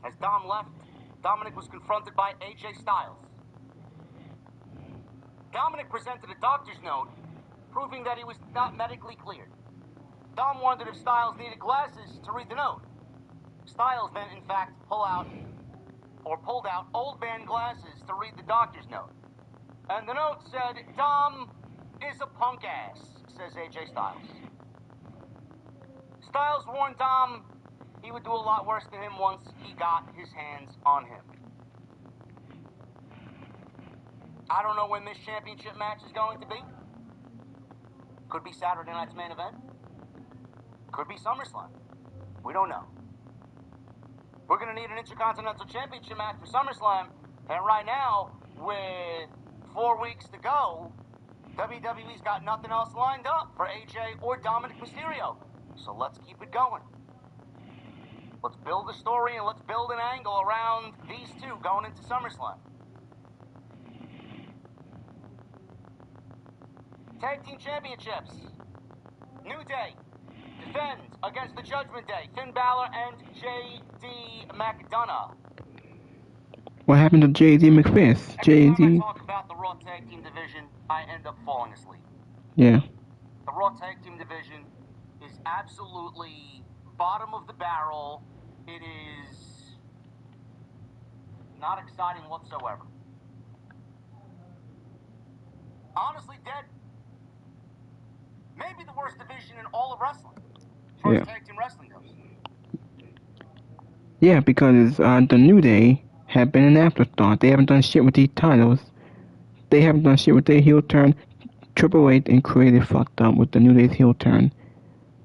As Dom left, Dominic was confronted by AJ Styles. Dominic presented a doctor's note proving that he was not medically cleared. Dom wondered if Styles needed glasses to read the note. Styles then, in fact, pulled out old man glasses to read the doctor's note. And the note said, "Dom is a punk ass," says AJ Styles. Styles warned Dom he would do a lot worse to him once he got his hands on him. I don't know when this championship match is going to be. Could be Saturday night's main event. Could be SummerSlam. We don't know. We're going to need an Intercontinental Championship match for SummerSlam. And right now, with 4 weeks to go, WWE's got nothing else lined up for AJ or Dominic Mysterio. So let's keep it going. Let's build a story and let's build an angle around these two going into SummerSlam. Tag Team Championships. New Day defend against the Judgment Day. Finn Balor and J.D. McDonough. What happened to J.D. McFist? Every time I J.D. talk about the Raw Tag Team division, I end up falling asleep. Yeah. The Raw Tag Team division is absolutely bottom of the barrel. It is not exciting whatsoever. Honestly, dead. Maybe the worst division in all of wrestling, as far as tag team wrestling goes. Yeah, because the New Day have been an afterthought. They haven't done shit with these titles. They haven't done shit with their heel turn. Triple H and Creative fucked up with the New Day's heel turn.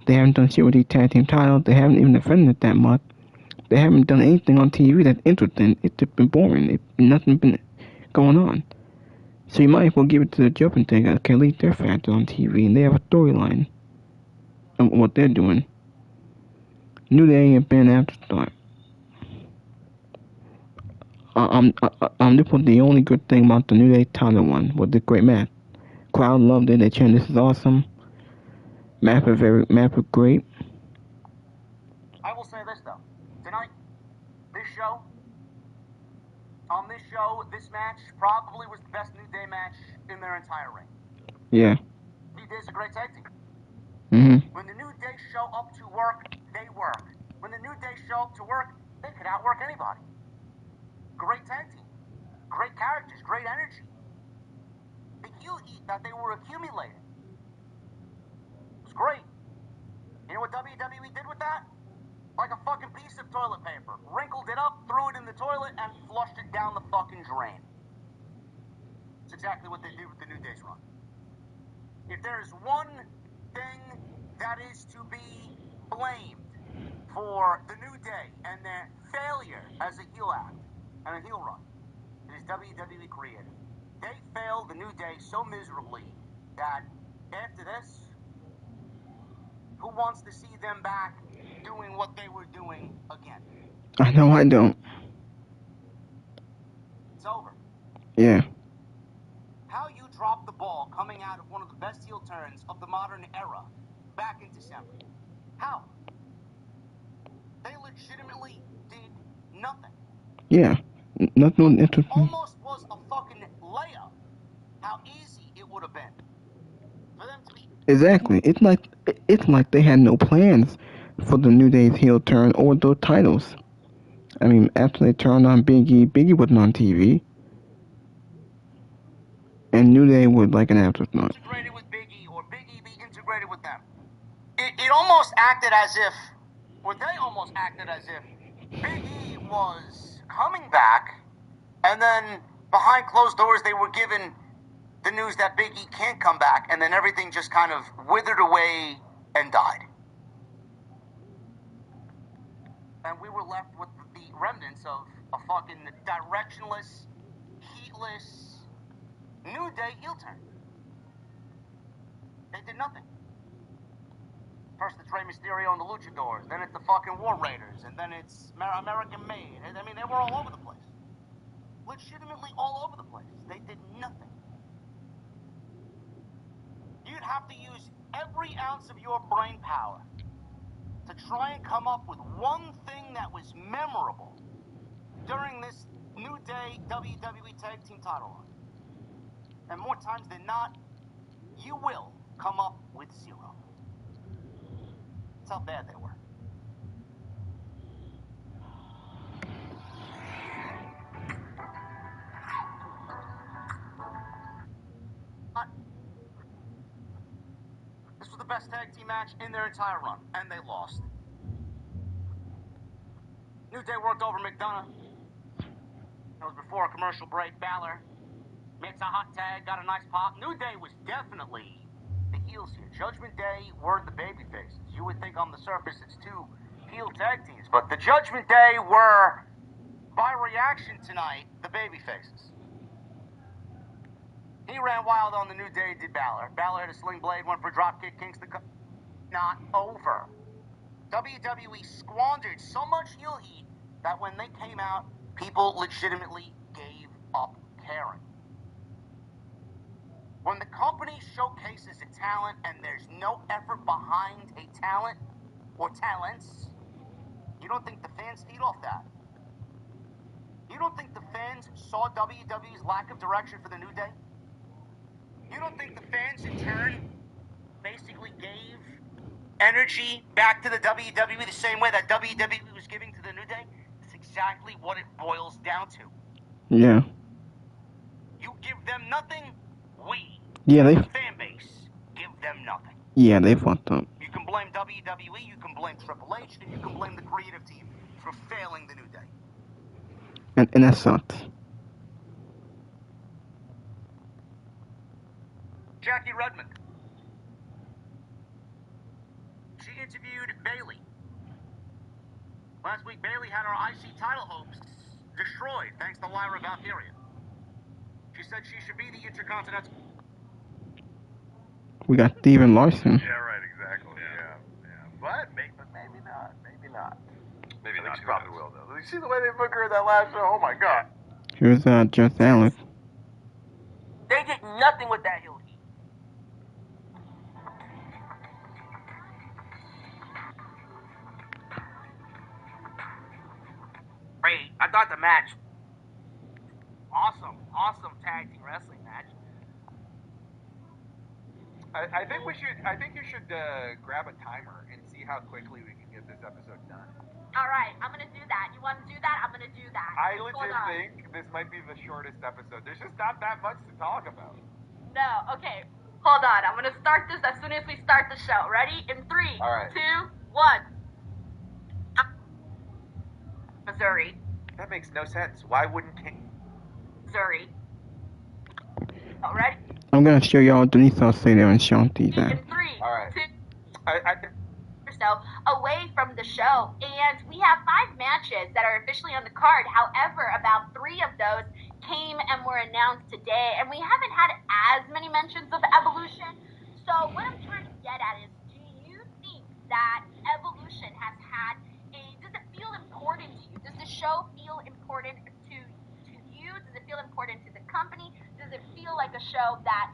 They haven't done shit with these tag team titles. They haven't even defended it that much. They haven't done anything on TV that's interesting. It's just been boring. Nothing's been going on. So you might as well give it to the Judgment Day. Okay, at least they're factored on TV and they have a storyline of what they're doing. New Day ain't been an afterthought. This was the only good thing about the New Day title one was the great match. Crowd loved it. They chanted, "This is awesome." Match was great. I will say this though, tonight, this show, this match probably was the best New Day match in their entire reign. Yeah. New Day's a great tag team. Mhm. When the New Day show up to work, they work. When the New Day show up to work, they could outwork anybody. Great tag team. Great characters, great energy. The heel heat that they were accumulating was great. You know what WWE did with that? Like a fucking piece of toilet paper. Wrinkled it up, threw it in the toilet, and flushed it down the fucking drain. It's exactly what they did with the New Day's run. If there is one thing that is to be blamed for the New Day and their failure as a heel act and a heel run, it is WWE creative. they failed the New Day so miserably that after this, who wants to see them back doing what they were doing again? I know I don't. It's over. Yeah. How you dropped the ball coming out of one of the best heel turns of the modern era back in December? How? They legitimately did nothing. Yeah. Nothing interesting. Almost was a fucking layup. How easy it would have been for them to be. Exactly. It's like they had no plans for the New Day's heel turn or those titles. I mean, after they turned on Big E, Big E wasn't on TV. And New Day was like an afterthought. Integrated with Big E, or Big E be integrated with them. It almost acted as if, or they almost acted as if Big E was coming back, and then behind closed doors they were given the news that Big E can't come back, and then everything just kind of withered away and died. And we were left with the remnants of a fucking directionless, heatless, New Day heel turn. They did nothing. First it's Rey Mysterio and the Luchadors, then it's the fucking War Raiders, and then it's American Made. I mean, they were all over the place. Legitimately all over the place. They did nothing. You'd have to use every ounce of your brain power to try and come up with one thing that was memorable during this New Day WWE Tag Team title run. And more times than not, you will come up with zero. That's how bad they were. This was the best tag team match in their entire run, and they lost. New Day worked over McDonough. That was before a commercial break. Balor makes a hot tag, got a nice pop. New Day was definitely the heels here. Judgment Day were the baby faces. You would think on the surface it's two heel tag teams, but the Judgment Day were, by reaction tonight, the baby faces. He ran wild on the New Day, did Balor. Balor hit a sling blade, went for a dropkick, Kingston cut. Not over. WWE squandered so much heel heat that when they came out, people legitimately gave up caring. When the company showcases a talent and there's no effort behind a talent or talents, you don't think the fans feed off that? You don't think the fans saw WWE's lack of direction for the New Day? You don't think the fans in turn basically gave energy back to the WWE the same way that WWE was giving to the New Day? That's exactly what it boils down to. Yeah. You give them nothing, we, Yeah, the fan base, give them nothing. Yeah, they fucked up. You can blame WWE, you can blame Triple H, and you can blame the creative team for failing the New Day. And that sucked. Jackie Redmond. She interviewed Bayley. Last week, Bayley had her IC title hopes destroyed thanks to Lyra Valkyria. She said she should be the Intercontinental. We got Steven Larson. Yeah, right, exactly. Yeah. But maybe not. Maybe not. Maybe not. She probably will, though. You see the way they book her at that last show? Oh, my God. Here's Just Alex. They did nothing with that heel heat. Great. I thought the match. Awesome tag team wrestling match. I think you should grab a timer and see how quickly we can get this episode done. All right, I'm gonna do that. You want to do that? I'm gonna do that. I Hold legit on. think this might be the shortest episode. There's just not that much to talk about. No, okay. Hold on. I'm gonna start this as soon as we start the show. Ready? In 3, All right. 2, 1. Missouri. That makes no sense. Why wouldn't Missouri. Oh, ready? I'm gonna show y'all Denise Salcedo and Shanti In that. 3, All right. 2, I or so away from the show, and we have 5 matches that are officially on the card. However, about 3 of those came and were announced today, and we haven't had as many mentions of Evolution. So what I'm trying to get at is, do you think that Evolution has had does it feel important to you? Does the show feel important to you? Does it feel important to the company? Does it feel like a show that,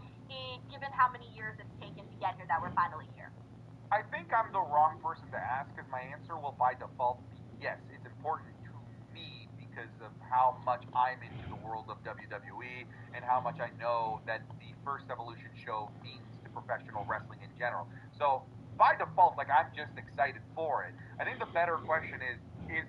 given how many years it's taken to get here, that we're finally here? I think I'm the wrong person to ask, because my answer will by default be yes, it's important to me because of how much I'm into the world of WWE and how much I know that the first Evolution show means to professional wrestling in general. So by default, like, I'm just excited for it. I think the better question is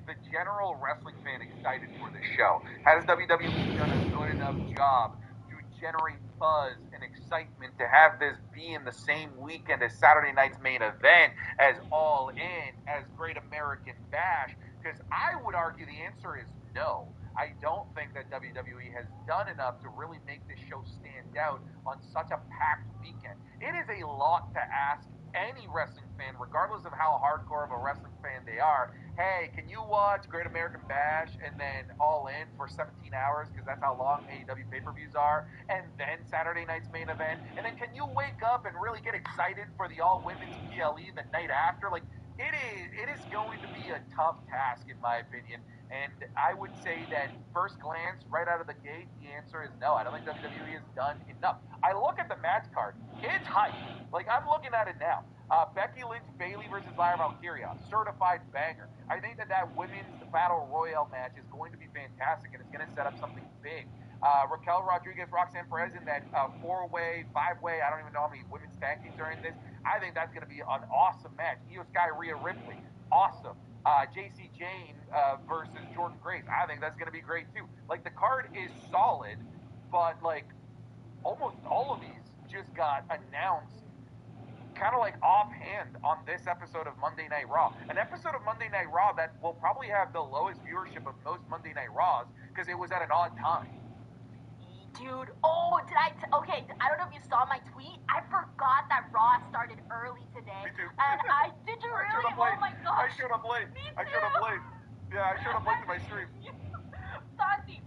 the general wrestling fan excited for the show? Has WWE done a good enough job to generate buzz and excitement to have this be in the same weekend as Saturday night's main event, as All In, as Great American Bash? Because I would argue the answer is no. I don't think that WWE has done enough to really make this show stand out on such a packed weekend. It is a lot to ask any wrestling fan, regardless of how hardcore of a wrestling fan they are. Hey, can you watch Great American Bash and then All In for 17 hours, because that's how long AEW pay-per-views are, and then Saturday night's main event, and then can you wake up and really get excited for the all-women's PLE the night after? Like, it is going to be a tough task, in my opinion. And I would say that first glance, right out of the gate, the answer is no. I don't think WWE has done enough. I look at the match card. It's hype. Like, I'm looking at it now. Becky Lynch, Bayley versus Lyra Valkyria, certified banger. I think that women's battle royale match is going to be fantastic, and it's going to set up something big. Raquel Rodriguez, Roxanne Perez in that four-way, five-way, I don't even know how many women's tag teams are in this. I think that's going to be an awesome match. Io Sky, Rhea Ripley, awesome. JC Jane versus Jordan Grace, I think that's going to be great too. Like, the card is solid, but like, almost all of these just got announced kind of like offhand on this episode of Monday Night Raw. An episode of Monday Night Raw that will probably have the lowest viewership of most Monday Night Raws because it was at an odd time. Dude, okay, I don't know if you saw my tweet. I forgot that Raw started early today. Me too. And did you really? Oh my gosh. I showed up late. Me too. I showed up late. Yeah, I showed up late to my stream. Santi,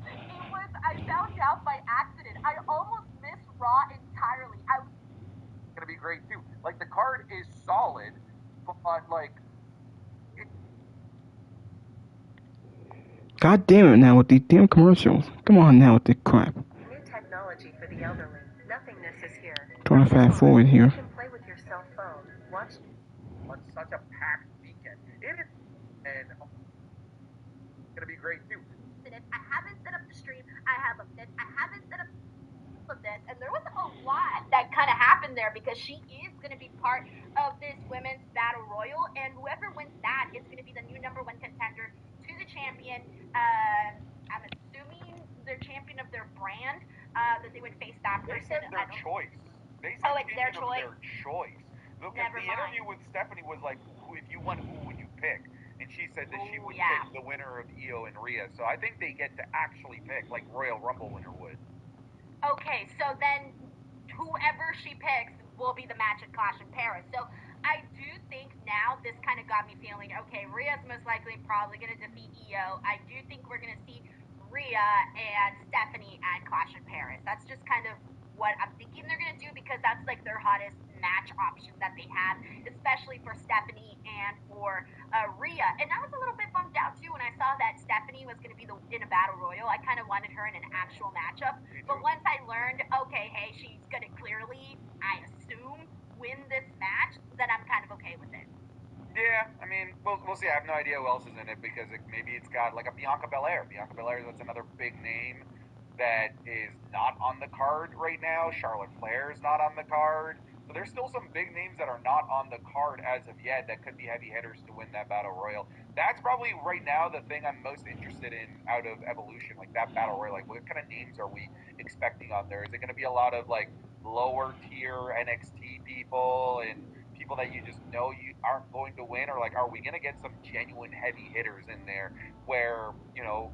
I found out by accident. I almost missed Raw entirely. It's gonna be great too. Like, the card is solid, but like, God damn it now with these damn commercials. Come on now with this crap. New technology for the elderly. Nothingness is here. Trying to fast forward here. You can play with your cell phone. Watch on such a packed weekend. It is, and it's gonna be great too. I haven't set up the stream. I haven't set up this, and there was a lot that kind of happened there because she is going to be part of this women's battle royal, and whoever wins that is going to be the new #1 contender to the champion. I'm assuming they're champion of their brand, that they would face that person. They said their choice. They said it's their choice. Their choice. Look, the interview with Stephanie was like, if you won, who would you pick? And she said that she would pick the winner of Io and Rhea. So I think they get to actually pick, like Royal Rumble winner would. Okay, so then whoever she picks will be the match at Clash in Paris. So I do think now this kind of got me feeling, okay, Rhea's most likely probably going to defeat Io. I do think we're going to see Rhea and Stephanie at Clash in Paris. That's just kind of what I'm thinking they're going to do, because that's like their hottest match option that they have, especially for Stephanie and for Rhea. And I was a little bit bummed out too when I saw that Stephanie was going to be in a battle royal. I kind of wanted her in an actual matchup. But once I learned, okay, hey, she's going to clearly, I assume, win this match, then I'm kind of okay with it. Yeah, I mean, we'll see. I have no idea who else is in it, because maybe it's got like a Bianca Belair. Bianca Belair, that's another big name that is not on the card right now. Charlotte Flair is not on the card. So there's still some big names that are not on the card as of yet that could be heavy hitters to win that battle royal. That's probably right now the thing I'm most interested in out of Evolution, like that battle royal. Like, what kind of names are we expecting on there? Is it going to be a lot of like lower tier NXT people and people that you just know you aren't going to win, or like, are we going to get some genuine heavy hitters in there where, you know,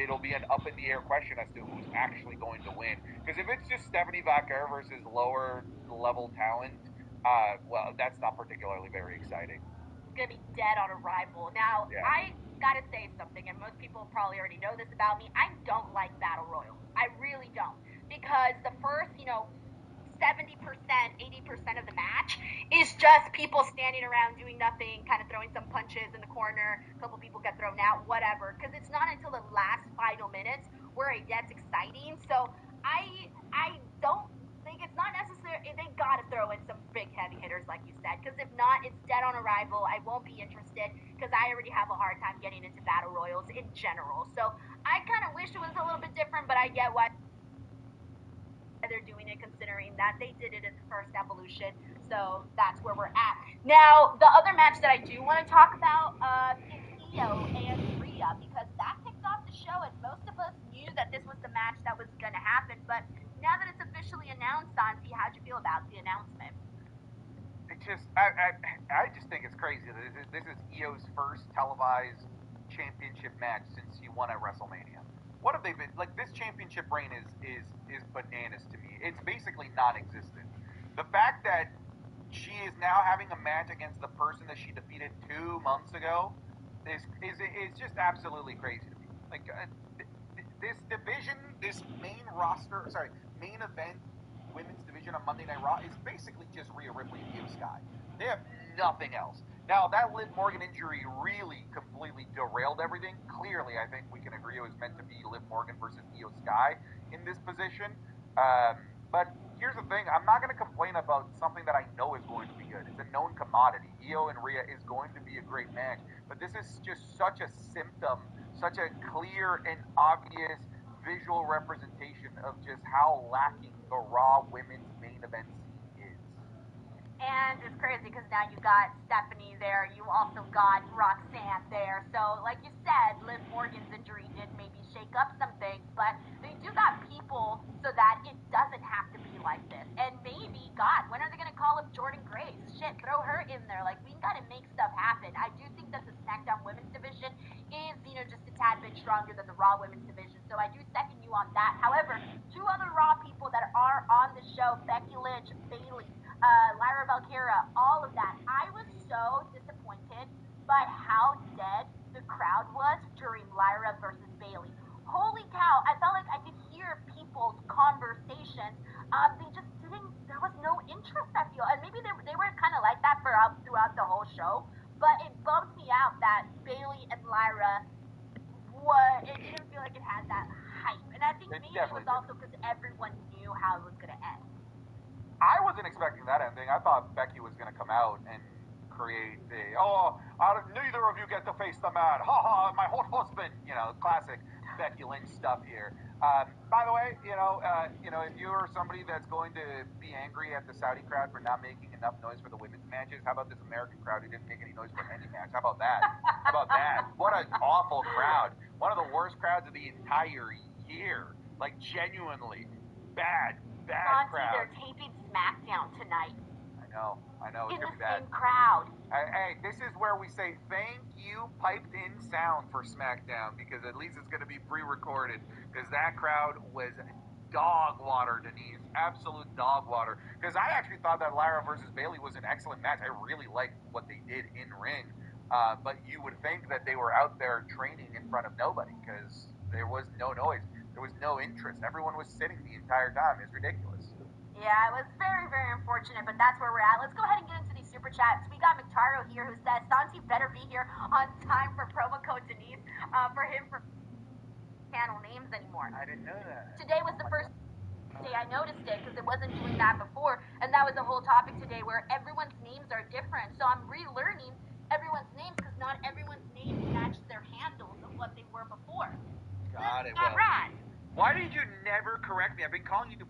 it'll be an up in the air question as to who's actually going to win? Because if it's just Stephanie Vaquer versus lower level talent, well, that's not particularly very exciting. It's gonna be dead on arrival. Now, yeah. I gotta say something, and most people probably already know this about me. I don't like battle royals. I really don't. Because the first, 70%, 80% of the match is just people standing around doing nothing, kind of throwing some punches in the corner, a couple people get thrown out, whatever. Because it's not until the last final minutes where it gets exciting. So I don't think it's not necessary. They gotta throw in some big heavy hitters, like you said. Because if not, it's dead on arrival. I won't be interested because I already have a hard time getting into battle royals in general. So I kind of wish it was a little bit different, but I get why they're doing it, considering that they did it in the first Evolution. So that's where we're at. Now, the other match that I do want to talk about is Io and Rhea, because that kicked off the show, and most of us knew that this was the match that was going to happen. But now that it's officially announced, Santi, how'd you feel about the announcement? I just think it's crazy. This is Io's first televised championship match since he won at WrestleMania. What have they been like? This championship reign is bananas to me. It's basically non-existent. The fact that she is now having a match against the person that she defeated 2 months ago is just absolutely crazy to me. Like this division, this main event women's division on Monday Night Raw is basically just Rhea Ripley and Io Sky. They have nothing else. Now, that Liv Morgan injury really completely derailed everything. Clearly, I think we can agree it was meant to be Liv Morgan versus Io Sky in this position. But here's the thing. I'm not going to complain about something that I know is going to be good. It's a known commodity. Io and Rhea is going to be a great match. But this is just such a symptom, such a clear and obvious visual representation of just how lacking the Raw women's main event scene is. And it's crazy because now you got Stephanie there. You also got Roxanne there. So, like you said, Liv Morgan's injury did maybe shake up some things, but they do got people so that it doesn't have to be like this. And maybe, God, when are they going to call up Jordan Grace? Shit, throw her in there. Like, we got to make stuff happen. I do think that the SmackDown women's division is, just a tad bit stronger than the Raw women's division. So I do second you on that. However, two other Raw people that are on the show, Becky Lynch, Bayley, Lyra Valkyria, all of that. I was so disappointed by how dead the crowd was during Lyra versus Bayley. Holy cow, I felt like I could hear people's conversations. They just didn't, there was no interest, I feel. And maybe they were kind of like that throughout the whole show. But it bummed me out that Bayley and Lyra, it didn't feel like it had that hype. And I think maybe it was also because everyone knew how it was going to end. I wasn't expecting that ending. I thought Becky was going to come out and create neither of you get to face the man. Ha ha, my hot husband. Classic Becky Lynch stuff here. By the way, if you're somebody that's going to be angry at the Saudi crowd for not making enough noise for the women's matches, how about this American crowd who didn't make any noise for any match? How about that? What an awful crowd. One of the worst crowds of the entire year. Like, genuinely bad crowd. They're taping SmackDown tonight. I know. It's in gonna the be bad. same crowd. Hey, this is where we say thank you, piped in sound for SmackDown, because at least it's gonna be pre-recorded. Because that crowd was dog water, Denise. Absolute dog water. Because I actually thought that Lyra versus Bayley was an excellent match. I really liked what they did in ring. But you would think that they were out there training in front of nobody, because there was no noise. There was no interest. Everyone was sitting the entire time. It's ridiculous. Yeah, it was very, very unfortunate, but that's where we're at. Let's go ahead and get into these super chats. We got McTaro here who says, Santi better be here on time for promo code Denise for him for channel names anymore. I didn't know that. Today was the first day I noticed it because it wasn't doing that before, and that was the whole topic today where everyone's names are different. So I'm relearning everyone's names because not everyone's names match their handles of what they were before. Got it. Well, right. Why did you never correct me? I've been calling you to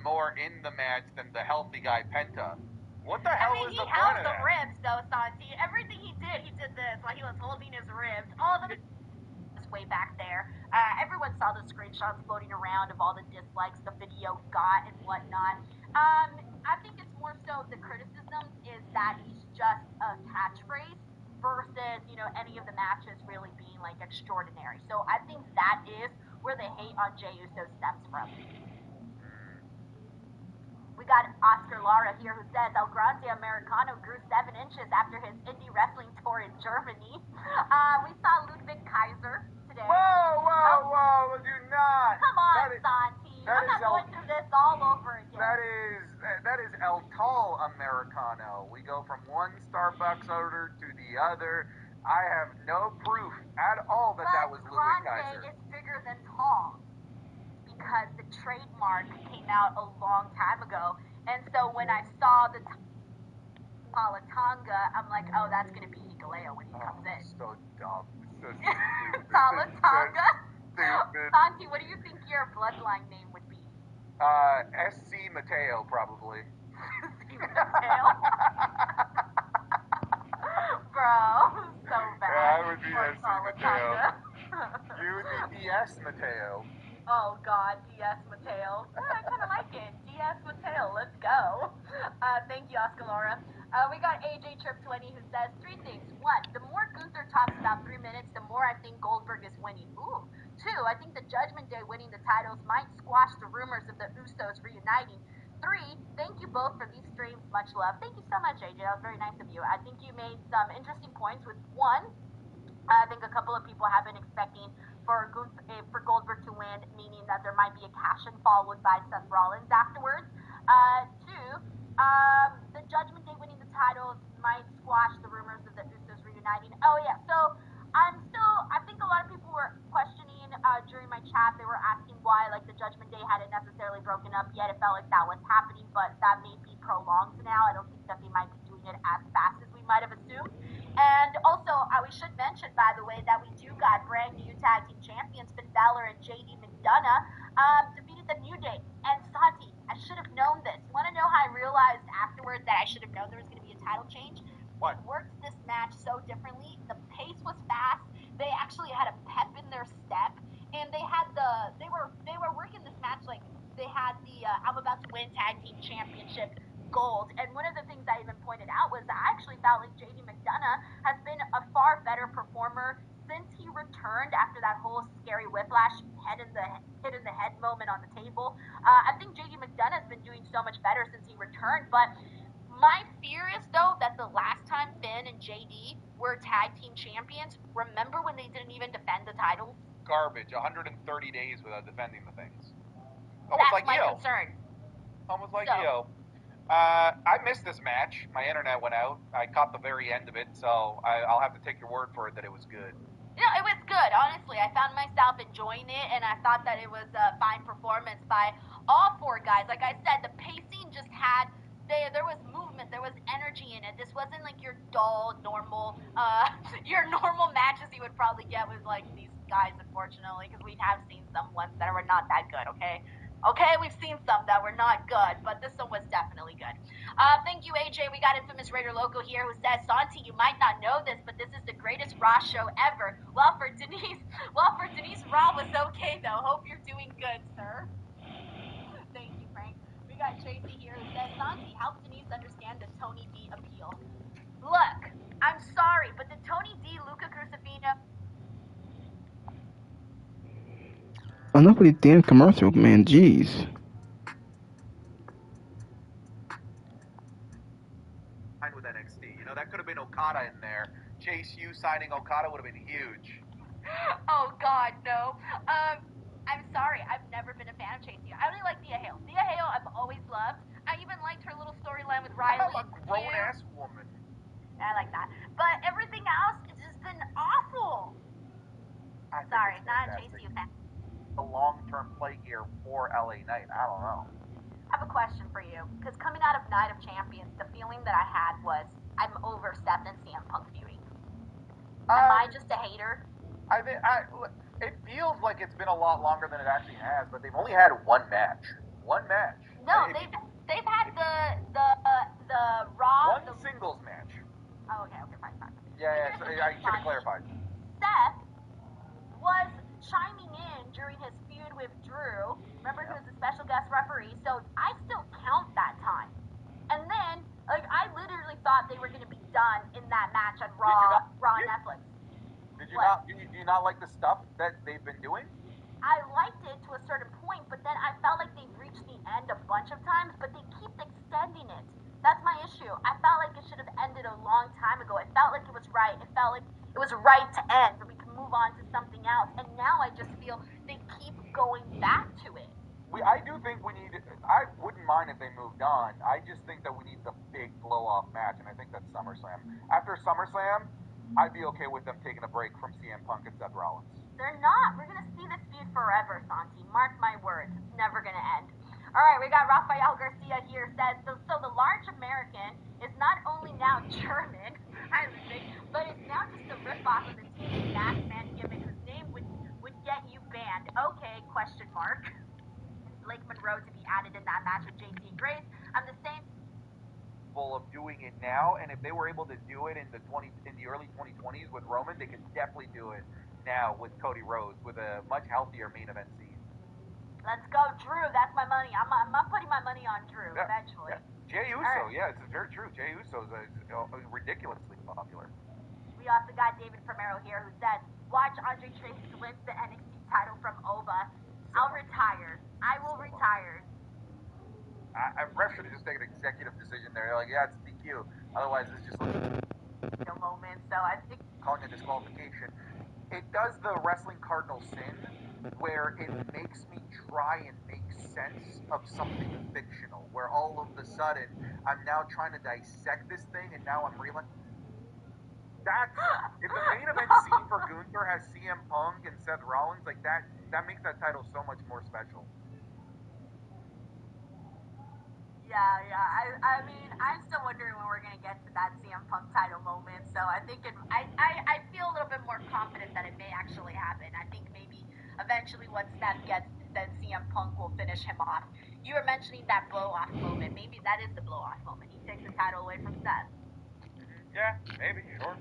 more in the match than the healthy guy Penta. What the hell was the point of that? He held the ribs, though, Santi. Everything he did this while he was holding his ribs. All of it was way back there. Everyone saw the screenshots floating around of all the dislikes the video got and whatnot. I think it's more so the criticism is that he's just a catchphrase versus, any of the matches really being, like, extraordinary. So I think that is where the hate on Jey Uso stems from. We got Oscar Lara here who says El Grande Americano grew 7 inches after his indie wrestling tour in Germany. We saw Ludwig Kaiser today. Whoa, do not. Come on, Santi. I'm not going through this all over again. That is El Tall Americano. We go from one Starbucks order to the other. I have no proof at all that was Ludwig Kaiser. Grande is bigger than tall because the trademark came out a long time ago. And so when I saw the Talatanga, I'm like, oh, that's going to be Hikuleo when he comes in. So dumb. So Talatanga? stupid. Santi, what do you think your bloodline name would be? SC Mateo, probably. SC Mateo? Bro, so bad. Yeah, I would be Or SC Mateo. Talatanga. You would be DS Mateo. Oh God, DS Mateo. I kind of like it. DS Mateo, let's go. Thank you, Oscar Laura. We got AJ Trip 20 who says 3 things. 1, the more Gunther talks about 3 minutes, the more I think Goldberg is winning. Ooh. 2, I think the Judgment Day winning the titles might squash the rumors of the Usos reuniting. 3, thank you both for these streams. Much love. Thank you so much, AJ. That was very nice of you. I think you made some interesting points with 1. I think a couple of people have been expecting for Goldberg to win, meaning that there might be a cash-in followed by Seth Rollins afterwards. 2, the Judgment Day winning the titles might squash the rumors of the Usos reuniting. Oh yeah, so I think a lot of people were questioning during my chat. They were asking why the Judgment Day hadn't necessarily broken up yet. It felt like that was happening, but that may be prolonged now. I don't think that they might be doing it as fast as we might have assumed. And also, we should mention, by the way, that we do got brand new tag team champions, Finn Balor and JD McDonough, defeated the New Day. And Santi, I should have known this. You want to know how I realized afterwards that I should have known there was going to be a title change? What? They worked this match so differently. The pace was fast. They actually had a pep in their step, and they were working this match like they had the I'm about to win tag team championship gold. And one of the things I even pointed out was I actually felt like JD McDonough has been a far better performer since he returned after that whole scary whiplash hit in the head moment on the table. I think JD McDonough has been doing so much better since he returned, but my fear is, though, that the last time Finn and JD were tag team champions, remember when they didn't even defend the titles? Garbage. 130 days without defending the things. That's like my concern. Almost like Io. I missed this match. My internet went out. I caught the very end of it, so I'll have to take your word for it that it was good. Yeah, it was good, honestly. I found myself enjoying it, and I thought that it was a fine performance by all 4 guys. Like I said, the pacing just had... There was movement, there was energy in it. This wasn't like your dull, normal, your normal matches you would probably get with these guys, unfortunately, because we have seen some ones that were not that good, okay? Okay, we've seen some that were not good, but this one was definitely good. Thank you, AJ. We got Infamous Raider Loco here who says, Santi, you might not know this, but this is the greatest Raw show ever. Well, for Denise, Raw was okay, though. Hope you're doing good, sir. Thank you, Frank. We got Tracy here who says, Santi, help Denise understand the Tony D appeal. Look, I'm sorry, but the Tony D, Luca Crucifino... Enough with the damn commercial, man. Jeez. With NXT. You know, that could have been Okada in there. Chase U signing Okada would have been huge. Oh, God, no. I'm sorry. I've never been a fan of Chase U. I only like Thea Hale. Thea Hale I've always loved. I even liked her little storyline with Riley. I'm a grown-ass woman. I like that. But everything else has just been awful. Sorry, not a Chase U fan. A long-term play here for LA Knight. I don't know. I have a question for you, because coming out of Night of Champions, the feeling that I had was I'm over Seth and CM Punk feuding. Am I just a hater? It feels like it's been a lot longer than it actually has, but they've only had one match. One match. No, they've had the Raw... One singles match. Oh, okay, fine. Yeah, so I should have clarified. Seth was chiming in during his feud with Drew. Remember, he was a special guest referee, so I still count that time. And then, I literally thought they were going to be done in that match on Raw Netflix. Do you not like the stuff that they've been doing? I liked it to a certain point, but then I felt like they've reached the end a bunch of times, but they keep moved on. I just think that we need the big blow-off match, and I think that's SummerSlam. After SummerSlam, I'd be okay with them taking a break from CM Punk and Seth Rollins. They're not. We're gonna see this feud forever, Santi. Mark my words. It's never gonna end. All right, we got Rafael Garcia here. Says so the large American is not only now German, but it's now just a ripoff of the TV Masked Man gimmick whose name would get you banned. Okay, question mark. Blake Monroe to be added in that match with JC and Grace. I'm the same. Of doing it now, and if they were able to do it in the early 2020s with Roman, they could definitely do it now with Cody Rhodes with a much healthier main event scene. Let's go, Drew. That's my money. I'm putting my money on Drew eventually. Yeah. Jey Uso, right. It's very true. Jey Uso is ridiculously popular. We also got David Primero here who said, watch Andre Tracy win the NXT title from Oba. I'll retire. I will retire. Ref should have just taken an executive decision there. They're like, yeah, it's DQ. Otherwise, it's just like no moment. So I think calling a disqualification. It does the wrestling cardinal sin where it makes me try and make sense of something fictional. Where all of a sudden I'm now trying to dissect this thing, and now I'm realizing that's if the main event scene for Gunther has CM Punk and Seth Rollins, like that makes that title so much more special. Yeah. I mean, I'm still wondering when we're gonna get to that CM Punk title moment. So I think I feel a little bit more confident that it may actually happen. I think maybe eventually once Seth gets, then CM Punk will finish him off. You were mentioning that blow-off moment. Maybe that is the blow-off moment. He takes the title away from Seth. Yeah, maybe, sure.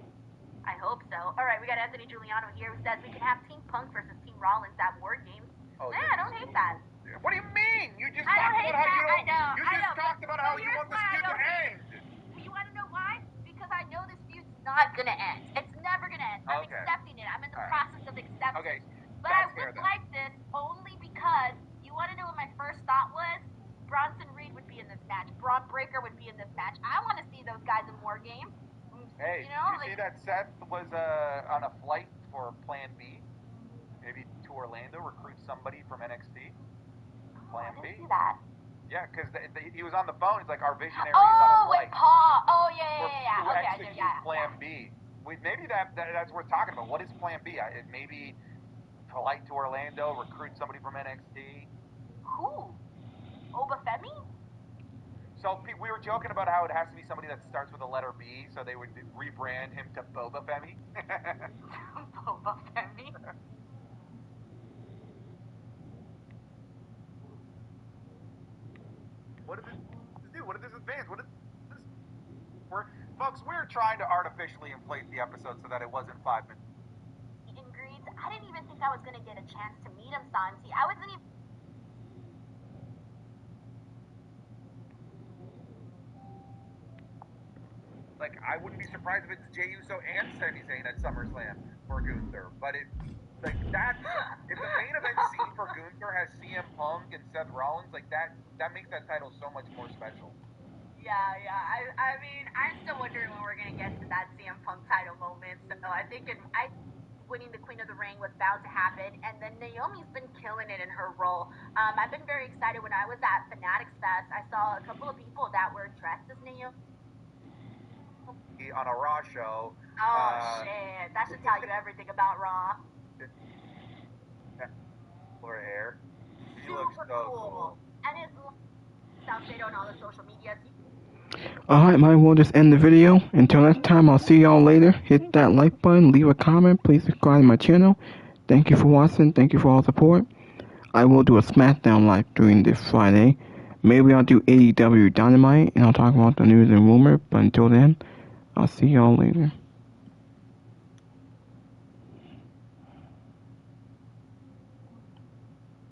I hope so. All right, we got Anthony Giuliano here who says we can have Team Punk versus Team Rollins at War Games. I don't hate that. What do you mean? You just talked about how you don't. You just talked about how you want this feud to end. You want to know why? Because I know this feud's not gonna end. It's never gonna end. I'm accepting it. I'm in the process of accepting. Okay. But I would like this only because you want to know what my first thought was? Bronson Reed would be in this match. Braun Breaker would be in this match. I want to see those guys in War Games. Hey, see that Seth was on a flight for Plan B? Maybe to Orlando, recruit somebody from NXT. Plan B. See that. Yeah, because he was on the phone. He's like, our visionary is on a flight. With Paul. Oh, yeah. To execute Plan B. Maybe that's worth talking about. What is Plan B? Maybe flight to Orlando, recruit somebody from NXT. Who? Obafemi? So we were joking about how it has to be somebody that starts with the letter B, so they would rebrand him to Boba Femi. Boba Femi? What did this do? What did this advance? What did this... Folks, we're trying to artificially inflate the episode so that it wasn't 5 minutes. In Greens, I didn't even think I was going to get a chance to meet him, Santi. I wasn't even... Like, I wouldn't be surprised if it's Jey Uso and Sami Zayn at SummerSlam for Gunther. But if the main event scene for Gunther has CM Punk and Seth Rollins, like that makes that title so much more special. Yeah. I mean, I'm still wondering when we're going to get to that CM Punk title moment. So I think winning the Queen of the Ring was bound to happen. And then Naomi's been killing it in her role. I've been very excited. When I was at Fanatics Fest, I saw a couple of people that were dressed as Naomi. On a Raw show. Shit. That should tell you everything about Raw. Her hair. She Super looks so cool. And his Salcedo on all the social medias. Alright, we'll just end the video. Until next time, I'll see y'all later. Hit that like button, leave a comment, please subscribe to my channel. Thank you for watching, thank you for all the support. I will do a SmackDown live stream this Friday. Maybe I'll do AEW Dynamite, and I'll talk about the news and rumor, but until then, I'll see y'all later.